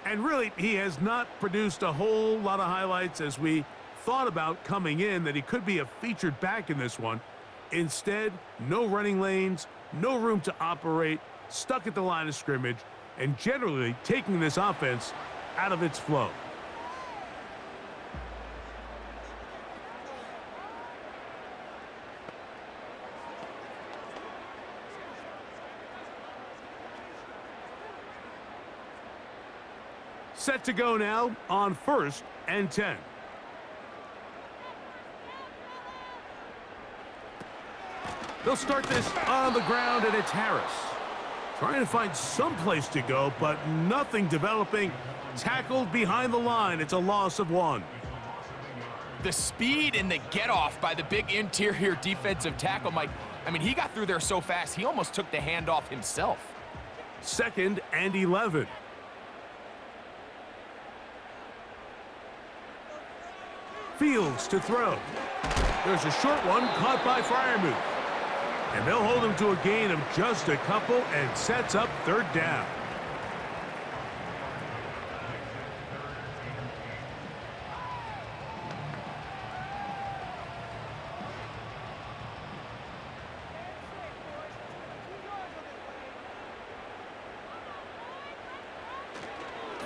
And really, he has not produced a whole lot of highlights as we thought about coming in that he could be a featured back in this one. Instead, no running lanes, no room to operate, stuck at the line of scrimmage, and generally taking this offense out of its flow. Set to go now on 1st and 10. They'll start this on the ground, and it's Harris. Trying to find some place to go, but nothing developing. Tackled behind the line. It's a loss of 1. The speed and the get-off by the big interior defensive tackle, Mike. I mean, he got through there so fast, he almost took the handoff himself. 2nd and 11. Fields to throw. There's a short one caught by Freiermuth. And they'll hold him to a gain of just a couple and sets up third down.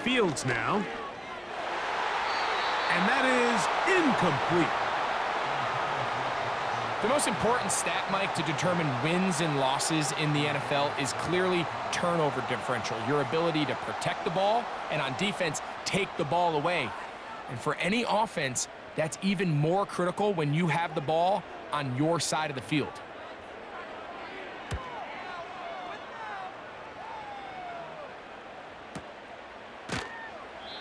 Fields now. And that is incomplete. The most important stat, Mike, to determine wins and losses in the NFL is clearly turnover differential, your ability to protect the ball, and on defense, take the ball away. And for any offense, that's even more critical when you have the ball on your side of the field.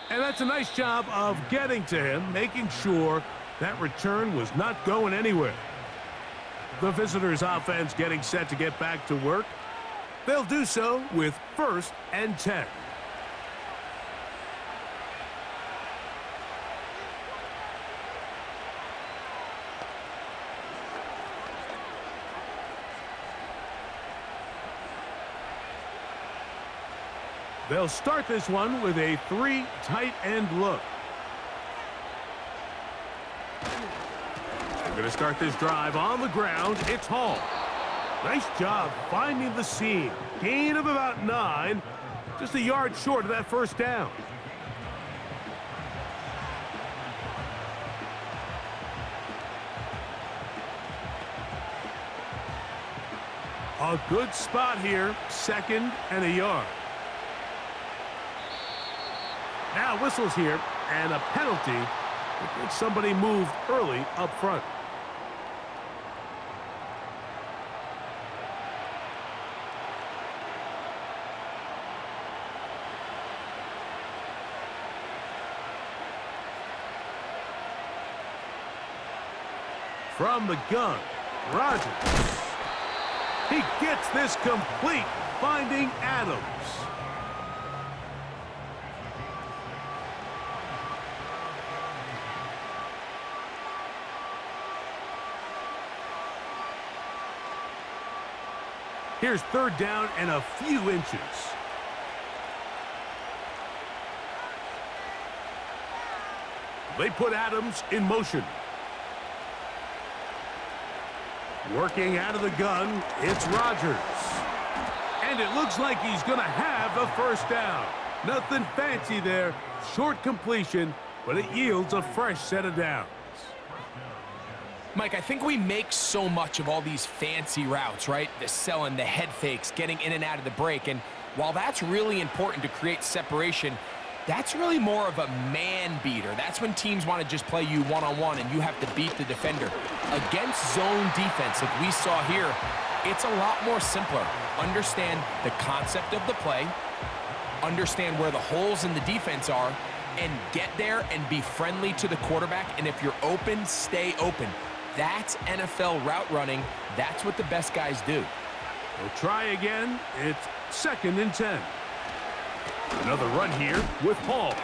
And that's a nice job of getting to him, making sure that return was not going anywhere. The visitors' offense getting set to get back to work. They'll do so with 1st and 10. They'll start this one with a 3 tight end look. They're going to start this drive on the ground. It's Hall. Nice job finding the seam. Gain of about 9. Just a yard short of that first down. A good spot here. 2nd and a yard. Now whistles here, and a penalty. I think somebody moved early up front. From the gun, Rogers. He gets this complete, finding Adams. Here's third down and a few inches. They put Adams in motion. Working out of the gun, it's Rogers. And it looks like he's going to have the first down. Nothing fancy there. Short completion, but it yields a fresh set of downs. Mike, I think we make so much of all these fancy routes, right? The selling, the head fakes, getting in and out of the break. And while that's really important to create separation, that's really more of a man beater. That's when teams want to just play you one-on-one and you have to beat the defender. Against zone defense, like we saw here, it's a lot more simpler. Understand the concept of the play, understand where the holes in the defense are, and get there and be friendly to the quarterback. And if you're open, stay open. That's NFL route running. That's what the best guys do. We'll try again. It's 2nd and 10. Another run here with Hall.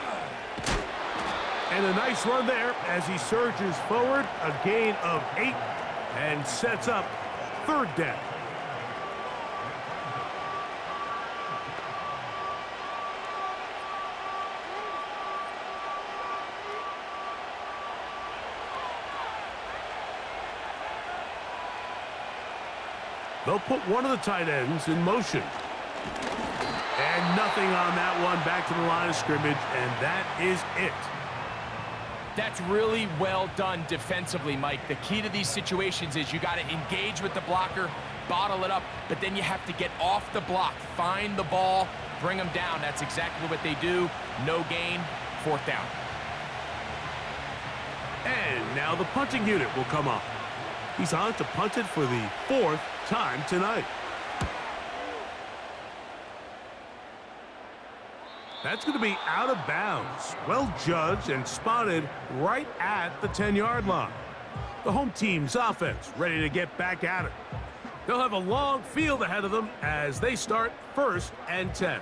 And a nice run there as he surges forward. A gain of 8 and sets up third down. They'll put one of the tight ends in motion. And nothing on that one. Back to the line of scrimmage, and that is it. That's really well done defensively, Mike. The key to these situations is you got to engage with the blocker, bottle it up, but then you have to get off the block, find the ball, bring them down. That's exactly what they do. No gain, 4th down. And now the punting unit will come up. He's on to punt it for the 4th time tonight. That's going to be out of bounds. Well judged and spotted right at the 10-yard line. The home team's offense ready to get back at it. They'll have a long field ahead of them as they start 1st and 10.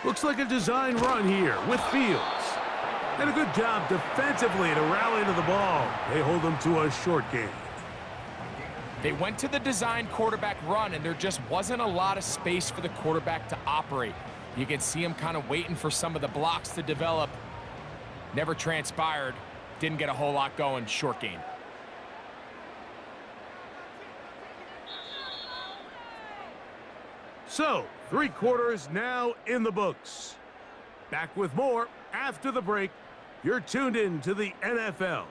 Looks like a design run here with Fields. And a good job defensively to rally to the ball. They hold them to a short gain. They went to the design quarterback run, and there just wasn't a lot of space for the quarterback to operate. You can see him kind of waiting for some of the blocks to develop. Never transpired. Didn't get a whole lot going. Short gain. So, 3 quarters now in the books. Back with more after the break. You're tuned in to the NFL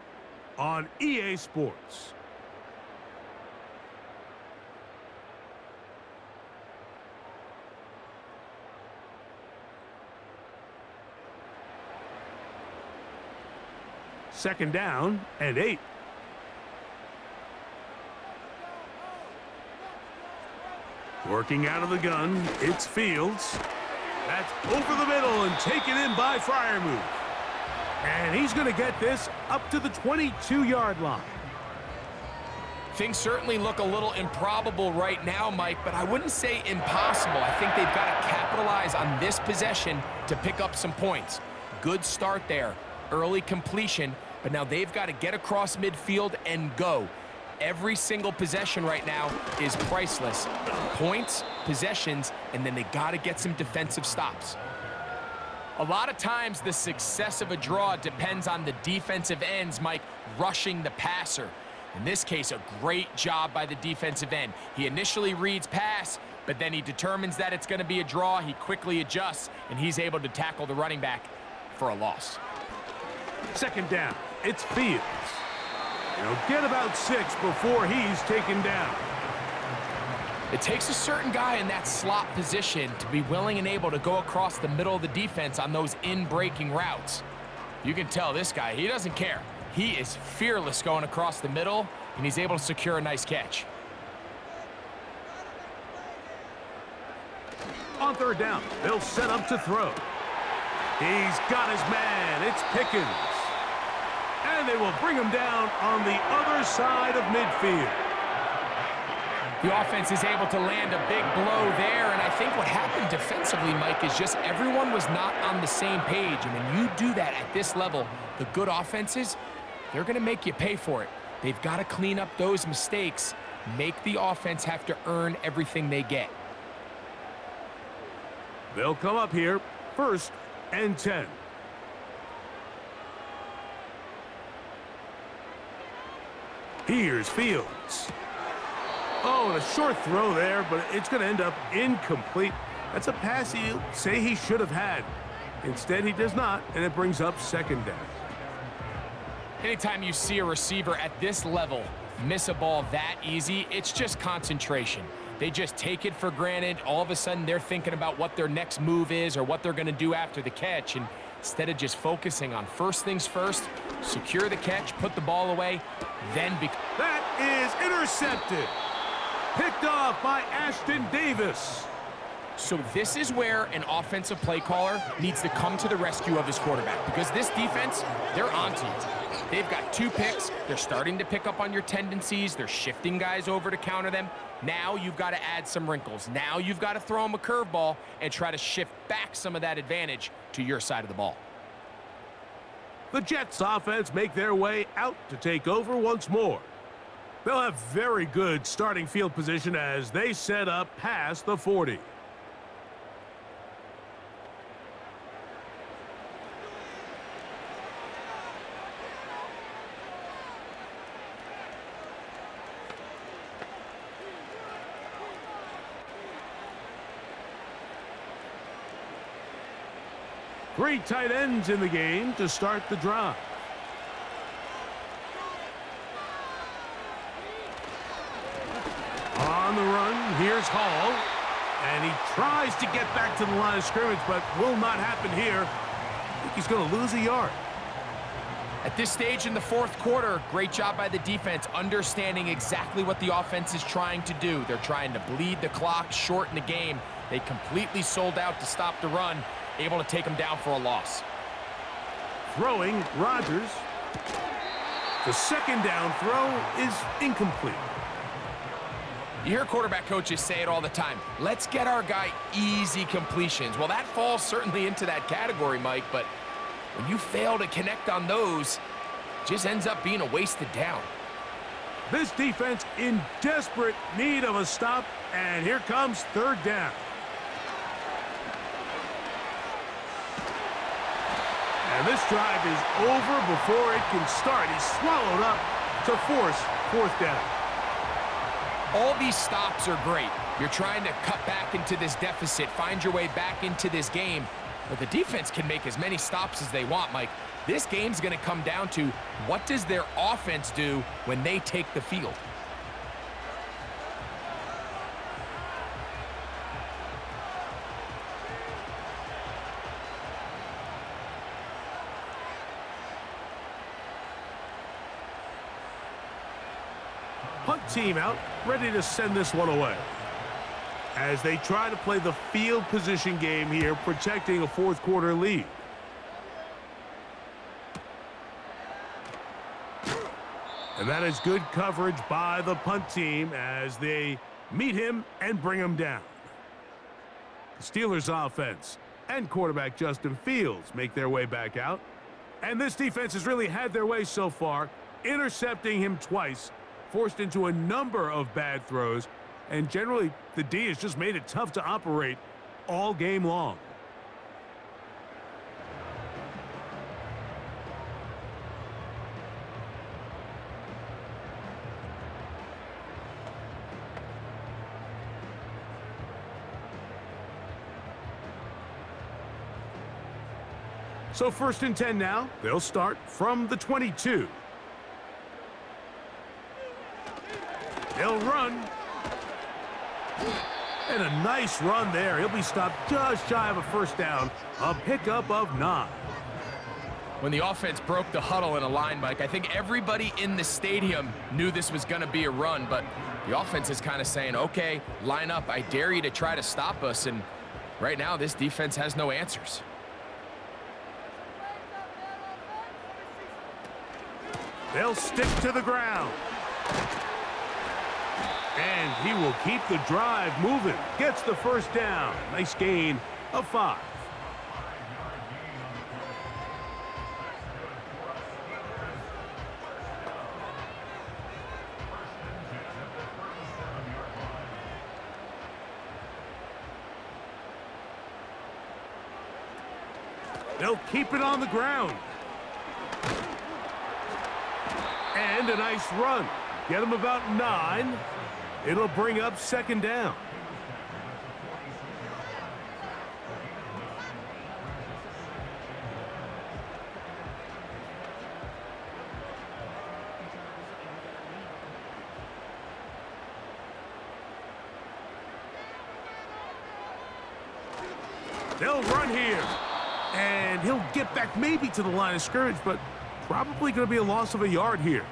on EA Sports. Second down and 8. Working out of the gun, it's Fields. That's over the middle and taken in by Freiermuth. And he's going to get this up to the 22-yard line. Things certainly look a little improbable right now, Mike, but I wouldn't say impossible. I think they've got to capitalize on this possession to pick up some points. Good start there. Early completion, but now they've got to get across midfield and go. Every single possession right now is priceless. Points, possessions, and then they got to get some defensive stops. A lot of times the success of a draw depends on the defensive ends, Mike, rushing the passer. In this case, a great job by the defensive end. He initially reads pass, but then he determines that it's going to be a draw. He quickly adjusts, and he's able to tackle the running back for a loss. Second down, it's Fields. He'll get about 6 before he's taken down. It takes a certain guy in that slot position to be willing and able to go across the middle of the defense on those in-breaking routes. You can tell this guy, he doesn't care. He is fearless going across the middle, and he's able to secure a nice catch. On third down, they'll set up to throw. He's got his man. It's Pickens. And they will bring him down on the other side of midfield. The offense is able to land a big blow there, and I think what happened defensively, Mike, is just everyone was not on the same page. And when you do that at this level, the good offenses, they're going to make you pay for it. They've got to clean up those mistakes, make the offense have to earn everything they get. They'll come up here, 1st and 10. Here's Fields. Oh, and a short throw there, but it's going to end up incomplete. That's a pass he'll say he should have had. Instead, he does not, and it brings up 2nd down. Anytime you see a receiver at this level miss a ball that easy, it's just concentration. They just take it for granted. All of a sudden, they're thinking about what their next move is or what they're going to do after the catch. And instead of just focusing on first things first, secure the catch, put the ball away, then... That is intercepted. Picked off by Ashton Davis. So this is where an offensive play caller needs to come to the rescue of his quarterback, because this defense, they're onto you. They've got 2 picks. They're starting to pick up on your tendencies. They're shifting guys over to counter them. Now you've got to add some wrinkles. Now you've got to throw them a curveball and try to shift back some of that advantage to your side of the ball. The Jets offense make their way out to take over once more. They'll have very good starting field position as they set up past the 40. Three tight ends in the game to start the drive. On the run, here's Hall. And he tries to get back to the line of scrimmage, but will not happen here. I think he's going to lose a yard. At this stage in the 4th quarter, great job by the defense, understanding exactly what the offense is trying to do. They're trying to bleed the clock, shorten the game. They completely sold out to stop the run, able to take them down for a loss. Throwing, Rodgers. The 2nd down throw is incomplete. You hear quarterback coaches say it all the time. Let's get our guy easy completions. Well, that falls certainly into that category, Mike, but when you fail to connect on those, it just ends up being a wasted down. This defense in desperate need of a stop, and here comes 3rd down. And this drive is over before it can start. He's swallowed up to force 4th down. All these stops are great. You're trying to cut back into this deficit, find your way back into this game. But the defense can make as many stops as they want, Mike. This game's going to come down to what does their offense do when they take the field. Punt team out, ready to send this one away. As they try to play the field position game here, protecting a 4th quarter lead. And that is good coverage by the punt team as they meet him and bring him down. The Steelers offense and quarterback Justin Fields make their way back out. And this defense has really had their way so far, intercepting him twice, forced into a number of bad throws, and generally the D has just made it tough to operate all game long. So 1st and 10 now. They'll start from the 22. They'll run. And a nice run there. He'll be stopped just shy of a first down. A pickup of 9. When the offense broke the huddle in a line, Mike, I think everybody in the stadium knew this was going to be a run, but the offense is kind of saying, okay, line up. I dare you to try to stop us. And right now, this defense has no answers. They'll stick to the ground. And he will keep the drive moving. Gets the first down. Nice gain of 5. They'll keep it on the ground. And a nice run. Get him about 9. It'll bring up second down. They'll run here. And he'll get back maybe to the line of scrimmage, but probably going to be a loss of a yard here.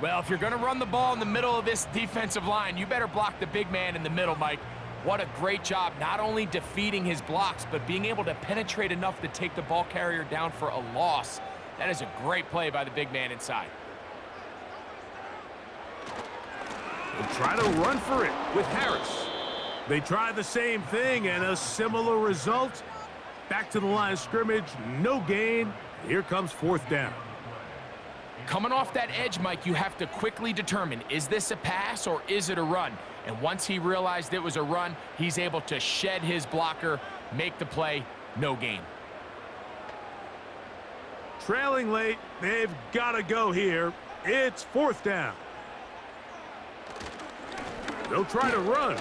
Well, if you're going to run the ball in the middle of this defensive line, you better block the big man in the middle, Mike. What a great job, not only defeating his blocks, but being able to penetrate enough to take the ball carrier down for a loss. That is a great play by the big man inside. They'll try to run for it with Harris. They try the same thing and a similar result. Back to the line of scrimmage, no gain. Here comes fourth down. Coming off that edge, Mike, you have to quickly determine, is this a pass or is it a run? And once he realized it was a run, he's able to shed his blocker, make the play, no gain. Trailing late, they've got to go here. It's fourth down. They'll try to run.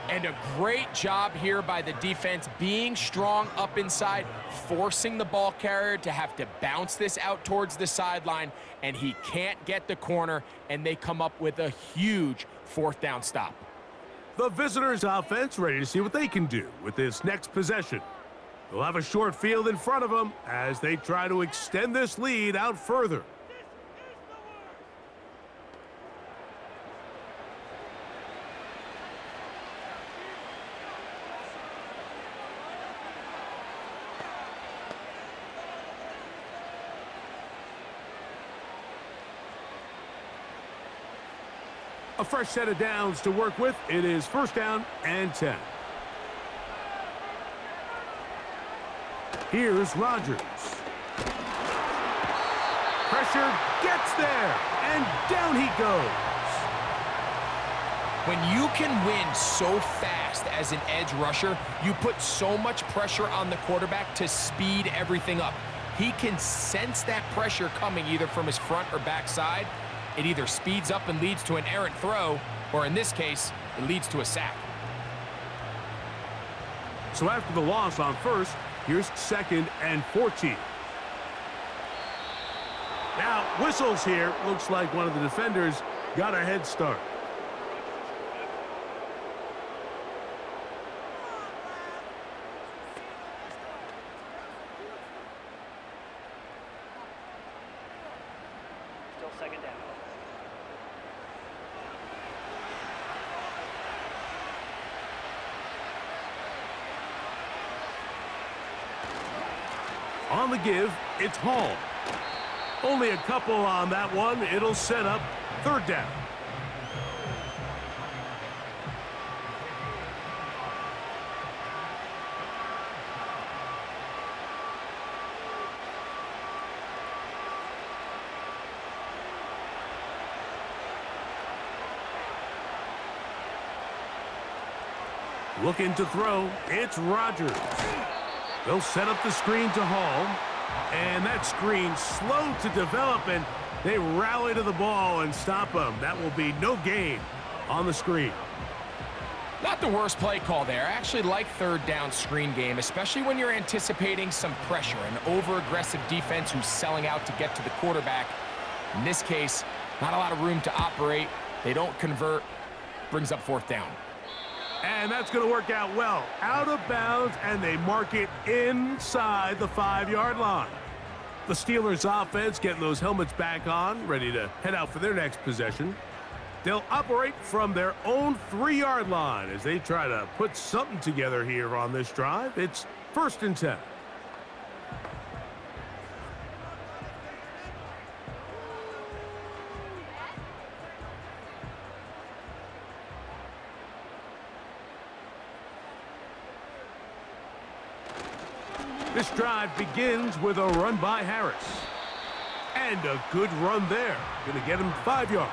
And a great job here by the defense, being strong up inside, forcing the ball carrier to have to bounce this out towards the sideline, and he can't get the corner, and they come up with a huge fourth down stop. The visitors' offense ready to see what they can do with this next possession. They'll have a short field in front of them as they try to extend this lead out further. A fresh set of downs to work with. It is first down and 10. Here's Rodgers. Pressure gets there, and down he goes. When you can win so fast as an edge rusher, you put so much pressure on the quarterback to speed everything up. He can sense that pressure coming either from his front or back side. It either speeds up and leads to an errant throw, or in this case, it leads to a sack. So after the loss on first, here's second and 14. Now, whistles here. Looks like one of the defenders got a head start. Still second down. On the give, it's Hall. Only a couple on that one. It'll set up third down. Looking to throw, it's Rodgers. They'll set up the screen to Hall, and that screen slow to develop, and they rally to the ball and stop him. That will be no gain on the screen. Not the worst play call there. I actually like third down screen game, especially when you're anticipating some pressure, an over-aggressive defense who's selling out to get to the quarterback. In this case, not a lot of room to operate. They don't convert. Brings up 4th down. And that's going to work out well. Out of bounds, and they mark it inside the 5-yard line. The Steelers offense getting those helmets back on, ready to head out for their next possession. They'll operate from their own 3-yard line as they try to put something together here on this drive. It's 1st and 10. This drive begins with a run by Harris. And a good run there. Going to get him 5 yards.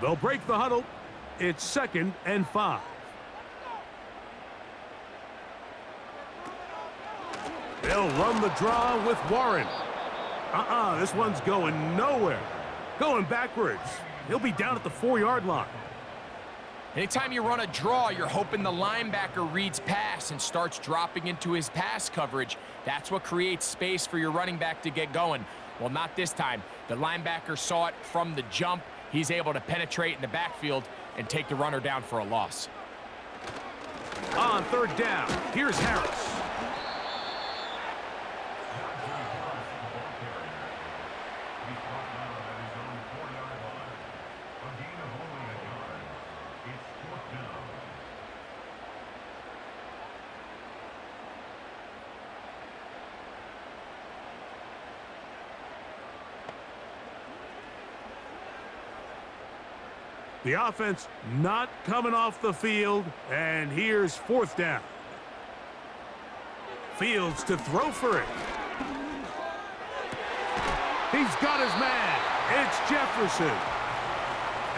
They'll break the huddle. It's 2nd and 5. They'll run the draw with Warren. This one's going nowhere. Going backwards. He'll be down at the 4-yard line. Anytime you run a draw, you're hoping the linebacker reads pass and starts dropping into his pass coverage. That's what creates space for your running back to get going. Well, not this time. The linebacker saw it from the jump. He's able to penetrate in the backfield and take the runner down for a loss. On 3rd down, here's Harris. The offense not coming off the field, and here's 4th down. Fields to throw for it. He's got his man. It's Jefferson.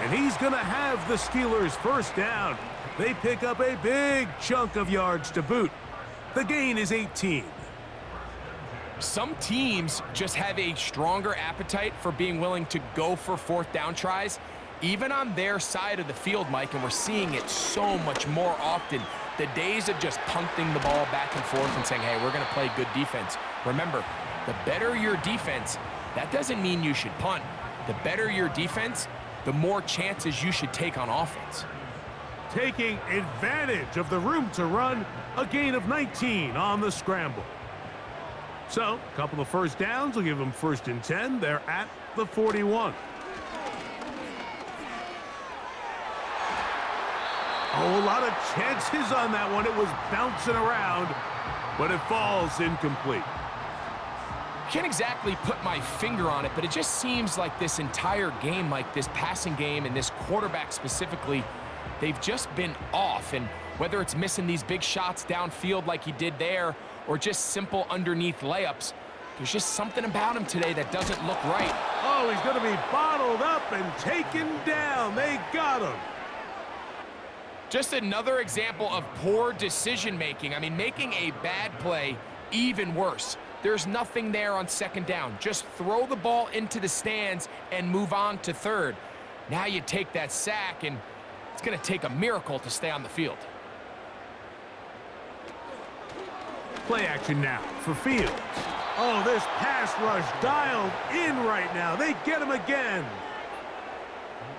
And he's going to have the Steelers 1st down. They pick up a big chunk of yards to boot. The gain is 18. Some teams just have a stronger appetite for being willing to go for 4th down tries, even on their side of the field, Mike, and we're seeing it so much more often. The days of just punting the ball back and forth and saying, hey, we're going to play good defense. Remember, the better your defense, that doesn't mean you should punt. The better your defense, the more chances you should take on offense. Taking advantage of the room to run, a gain of 19 on the scramble. So, a couple of 1st downs will give them 1st and 10. They're at the 41. Oh, a lot of chances on that one. It was bouncing around, but it falls incomplete. Can't exactly put my finger on it, but it just seems like this entire game, like this passing game and this quarterback specifically, they've just been off. And whether it's missing these big shots downfield like he did there or just simple underneath layups, there's just something about him today that doesn't look right. Oh, he's going to be bottled up and taken down. They got him. Just another example of poor decision-making. I mean, making a bad play even worse. There's nothing there on 2nd down. Just throw the ball into the stands and move on to 3rd. Now you take that sack, and it's going to take a miracle to stay on the field. Play action now for Fields. Oh, this pass rush dialed in right now. They get him again.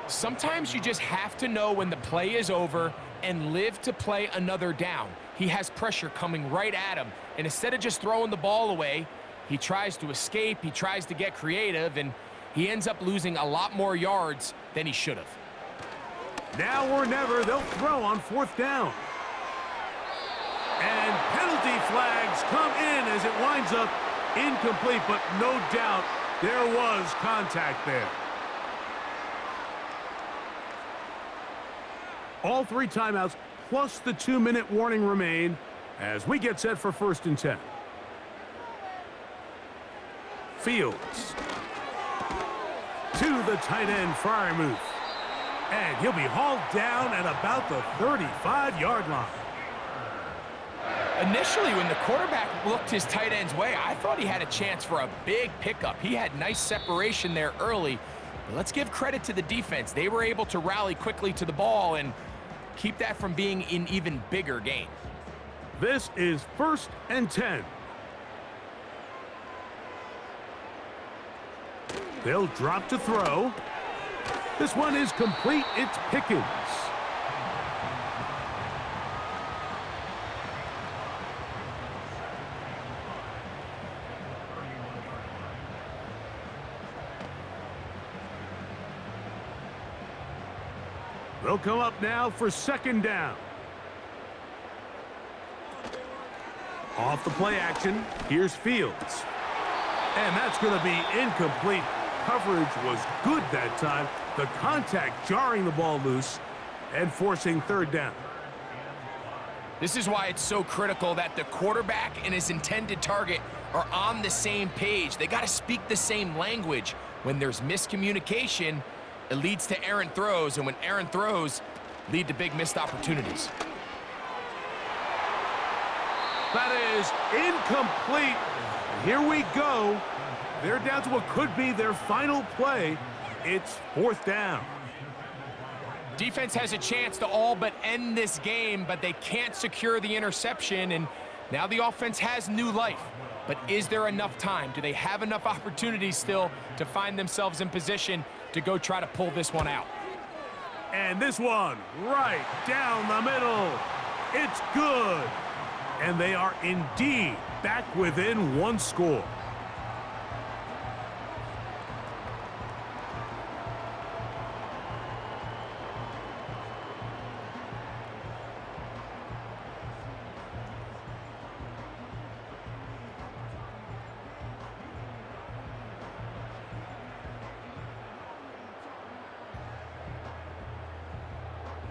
Sometimes you just have to know when the play is over and live to play another down. He has pressure coming right at him, and instead of just throwing the ball away, he tries to escape, he tries to get creative, and he ends up losing a lot more yards than he should have. Now or never, they'll throw on 4th down. And penalty flags come in as it winds up incomplete, but no doubt there was contact there. All 3 timeouts plus the 2-minute warning remain as we get set for 1st and 10. Fields to the tight end, Freiermuth. And he'll be hauled down at about the 35-yard line. Initially, when the quarterback looked his tight end's way, I thought he had a chance for a big pickup. He had nice separation there early, But let's give credit to the defense. They were able to rally quickly to the ball and keep that from being an even bigger gain. This is 1st and 10. They'll drop to throw. This one is complete. It's Pickens. They'll come up now for 2nd down. Off the play action, here's Fields. And that's going to be incomplete. Coverage was good that time. The contact jarring the ball loose and forcing 3rd down. This is why it's so critical that the quarterback and his intended target are on the same page. They got to speak the same language. When there's miscommunication, it leads to errant throws, and when errant throws lead to big missed opportunities. That is incomplete. Here we go. They're down to what could be their final play. It's 4th down. Defense has a chance to all but end this game, but they can't secure the interception, and now the offense has new life. But is there enough time? Do they have enough opportunities still to find themselves in position to go try to pull this one out? And this one right down the middle. It's good. And they are indeed back within 1 score.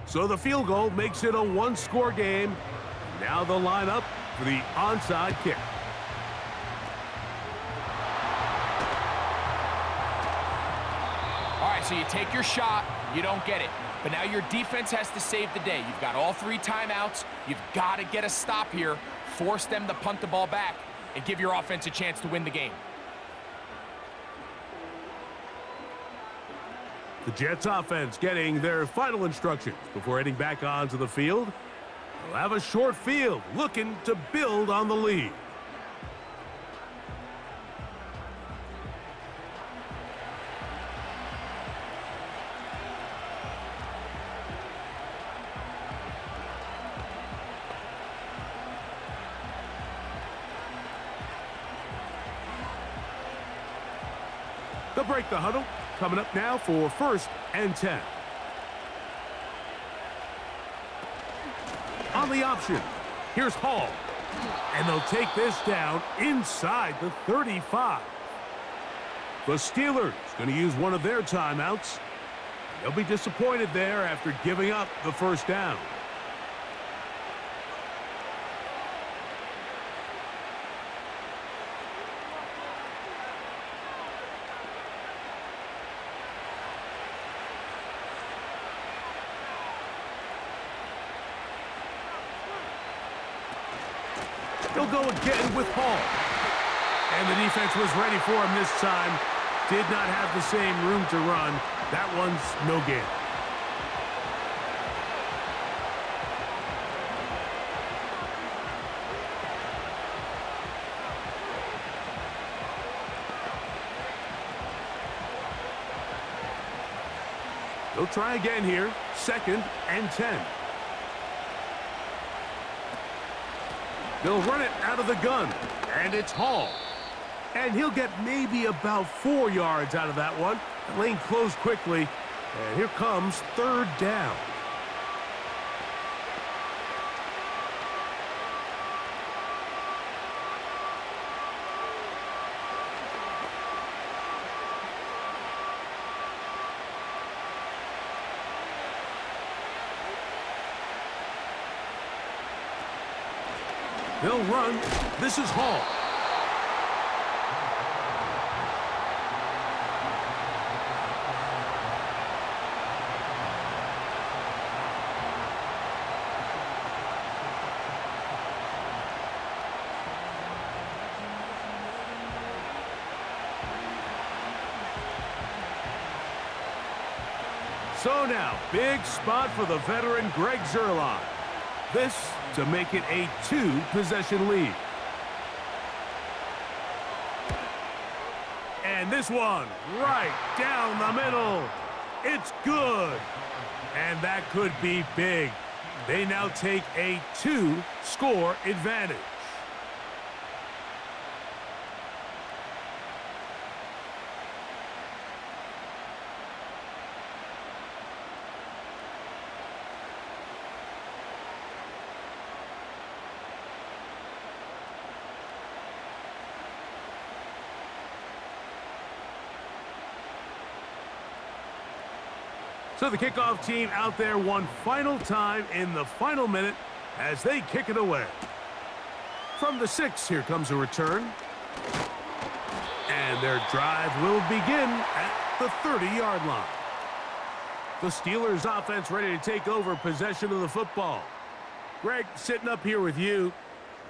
So the field goal makes it a 1-score game. Now they'll line up for the onside kick. All right, so you take your shot, you don't get it. But now your defense has to save the day. You've got all 3 timeouts. You've got to get a stop here, force them to punt the ball back, and give your offense a chance to win the game. The Jets offense getting their final instructions before heading back onto the field. They'll have a short field, looking to build on the lead. They'll break the huddle. Coming up now for 1st and 10. On the option, here's Hall. And they'll take this down inside the 35. The Steelers going to use one of their timeouts. They'll be disappointed there after giving up the 1st down. He'll go again with Hall. And the defense was ready for him this time. Did not have the same room to run. That one's no gain. They'll try again here. 2nd and 10. They'll run it out of the gun, and it's Hall. And he'll get maybe about 4 yards out of that one. The lane closed quickly, and here comes 3rd down. They'll run. This is Hall. So now, big spot for the veteran Greg Zuerlein. This to make it a 2-possession lead. And this one right down the middle. It's good. And that could be big. They now take a 2-score advantage. So the kickoff team out there one final time in the final minute as they kick it away. From the 6, here comes a return. And their drive will begin at the 30-yard line. The Steelers offense ready to take over possession of the football. Greg, sitting up here with you,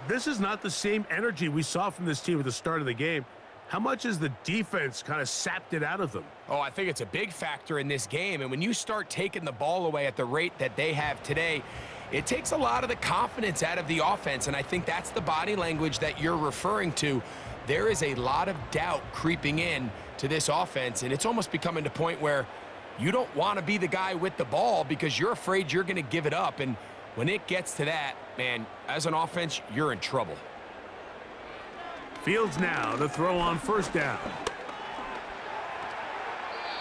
this is not the same energy we saw from this team at the start of the game. How much has the defense kind of sapped it out of them? Oh, I think it's a big factor in this game. And when you start taking the ball away at the rate that they have today, it takes a lot of the confidence out of the offense. And I think that's the body language that you're referring to. There is a lot of doubt creeping in to this offense. And it's almost becoming to the point where you don't want to be the guy with the ball because you're afraid you're going to give it up. And when it gets to that, man, as an offense, you're in trouble. Fields now to throw on first down.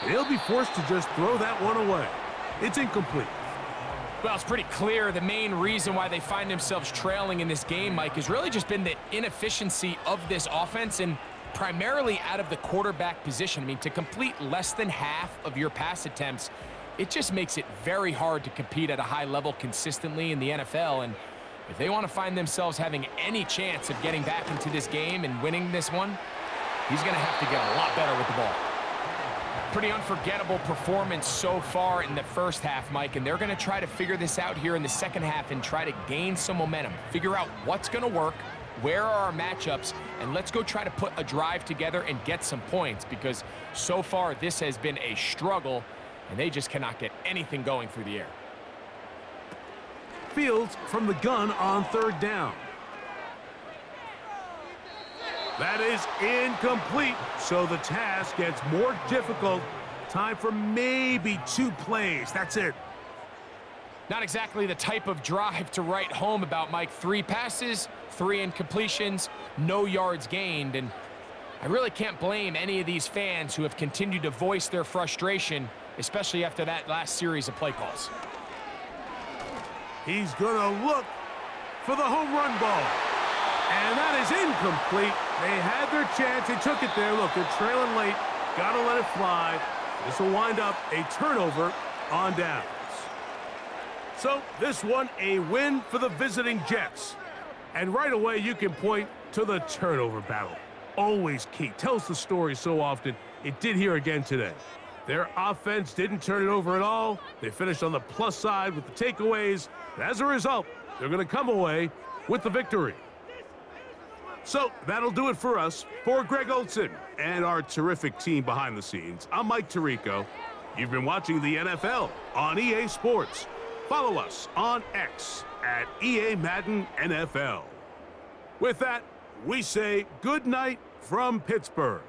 And he'll be forced to just throw that one away. It's incomplete. Well, it's pretty clear the main reason why they find themselves trailing in this game, Mike, has really just been the inefficiency of this offense and primarily out of the quarterback position. I mean, to complete less than half of your pass attempts, it just makes it very hard to compete at a high level consistently in the NFL. And if they want to find themselves having any chance of getting back into this game and winning this one, he's going to have to get a lot better with the ball. Pretty unforgettable performance so far in the first half, Mike, and they're going to try to figure this out here in the second half and try to gain some momentum, figure out what's going to work, where are our matchups, and let's go try to put a drive together and get some points because so far this has been a struggle, and they just cannot get anything going through the air. Fields from the gun on third down. That is incomplete, so the task gets more difficult. Time for maybe 2 plays. That's it. Not exactly the type of drive to write home about, Mike. 3 passes, 3 incompletions, no yards gained. And I really can't blame any of these fans who have continued to voice their frustration, especially after that last series of play calls. He's going to look for the home run ball. And that is incomplete. They had their chance. They took it there. Look, they're trailing late. Got to let it fly. This will wind up a turnover on downs. So this one, a win for the visiting Jets. And right away, you can point to the turnover battle. Always key. Tells the story so often. It did here again today. Their offense didn't turn it over at all. They finished on the plus side with the takeaways. And as a result, they're going to come away with the victory. So that'll do it for us. For Greg Olson and our terrific team behind the scenes, I'm Mike Tirico. You've been watching the NFL on EA Sports. Follow us on X at EA Madden NFL. With that, we say good night from Pittsburgh.